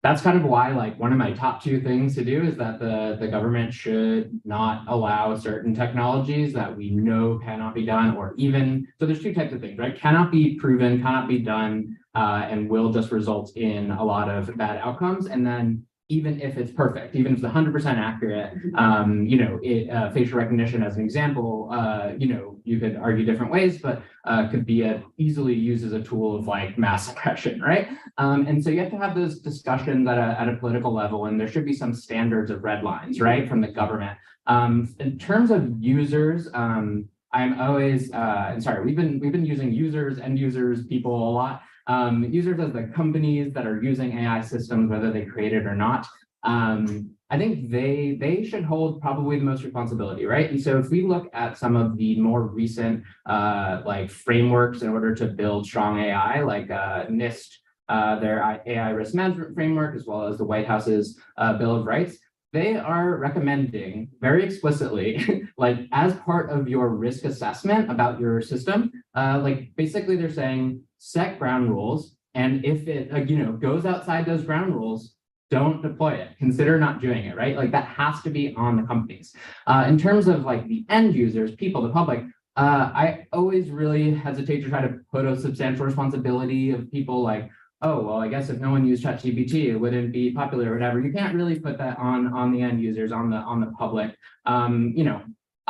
That's kind of why like one of my top two things to do is that the government should not allow certain technologies that we know cannot be done, or even, so there's two types of things, right? Cannot be proven, cannot be done, and will just result in a lot of bad outcomes. And then even if it's perfect, even if it's 100% accurate, facial recognition as an example, you could argue different ways, but could be easily used as a tool of like mass suppression, right? And so you have to have those discussions at a political level, and there should be some standards of red lines, right, from the government. In terms of users, I'm always, we've been using users, end users, people a lot. Users as the companies that are using AI systems, whether they create it or not. I think they should hold probably the most responsibility, right? And so if we look at some of the more recent like frameworks in order to build strong AI, like NIST, their AI risk management framework, as well as the White House's Bill of Rights, they are recommending very explicitly, like as part of your risk assessment about your system, like basically they're saying set ground rules, and if it goes outside those ground rules, don't deploy it. Consider not doing it, right? Like that has to be on the companies. In terms of like the end users, people, the public, I always really hesitate to try to put a substantial responsibility of people like, oh, well, I guess if no one used ChatGPT, it wouldn't be popular or whatever. You can't really put that on the end users, on the public.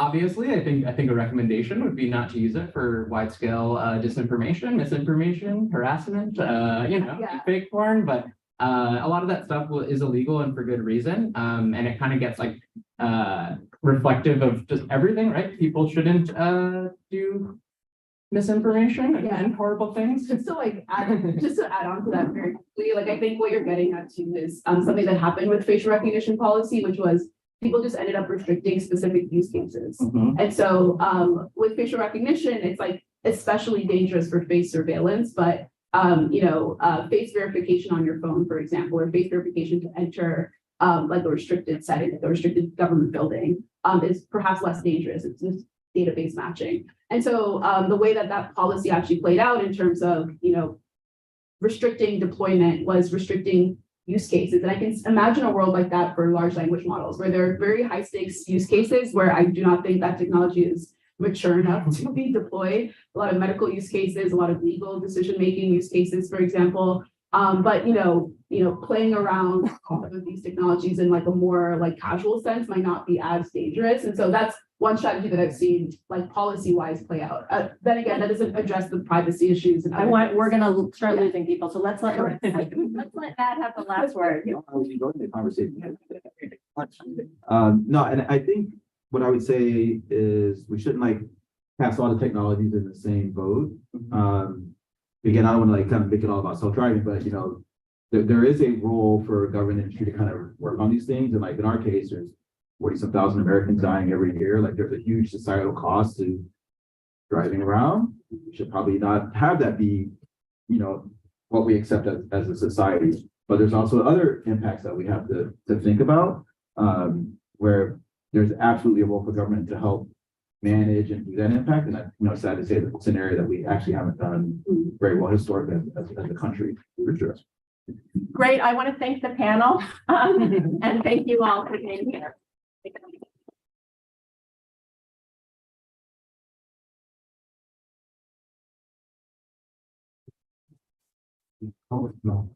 Obviously, I think a recommendation would be not to use it for wide scale disinformation, misinformation, harassment, fake porn, but a lot of that stuff is illegal and for good reason. And it kind of gets like reflective of just everything, right? People shouldn't do misinformation and horrible things. Just to add on to that very quickly, like I think what you're getting at too is something that happened with facial recognition policy, which was people just ended up restricting specific use cases. And so with facial recognition, it's like especially dangerous for face surveillance, but face verification on your phone, for example, or face verification to enter like a restricted setting, a restricted government building is perhaps less dangerous. It's just database matching. And so the way that policy actually played out in terms of, restricting deployment was restricting use cases. And I can imagine a world like that for large language models, where there are very high stakes use cases where I do not think that technology is mature enough to be deployed. A lot of medical use cases, a lot of legal decision-making use cases, for example. But playing around with these technologies in like a more like casual sense might not be as dangerous. And so that's one strategy that I've seen like policy-wise play out. Then again, that doesn't address the privacy issues. And we're gonna start losing people. So let's let Matt have the last word. The conversation. No, and I think what I would say is we shouldn't like cast all the technologies in the same boat. Again, I don't want to like kind of make it all about self-driving, but there is a role for government industry to kind of work on these things. And like in our case, there's 40-some thousand Americans dying every year. Like there's a huge societal cost to driving around. We should probably not have that be, what we accept as a society. But there's also other impacts that we have to think about, where there's absolutely a role for government to help manage and do that impact. And it's sad to say that it's an area that we actually haven't done very well historically as a country, for sure. Great. I want to thank the panel and thank you all for being here. Oh, no.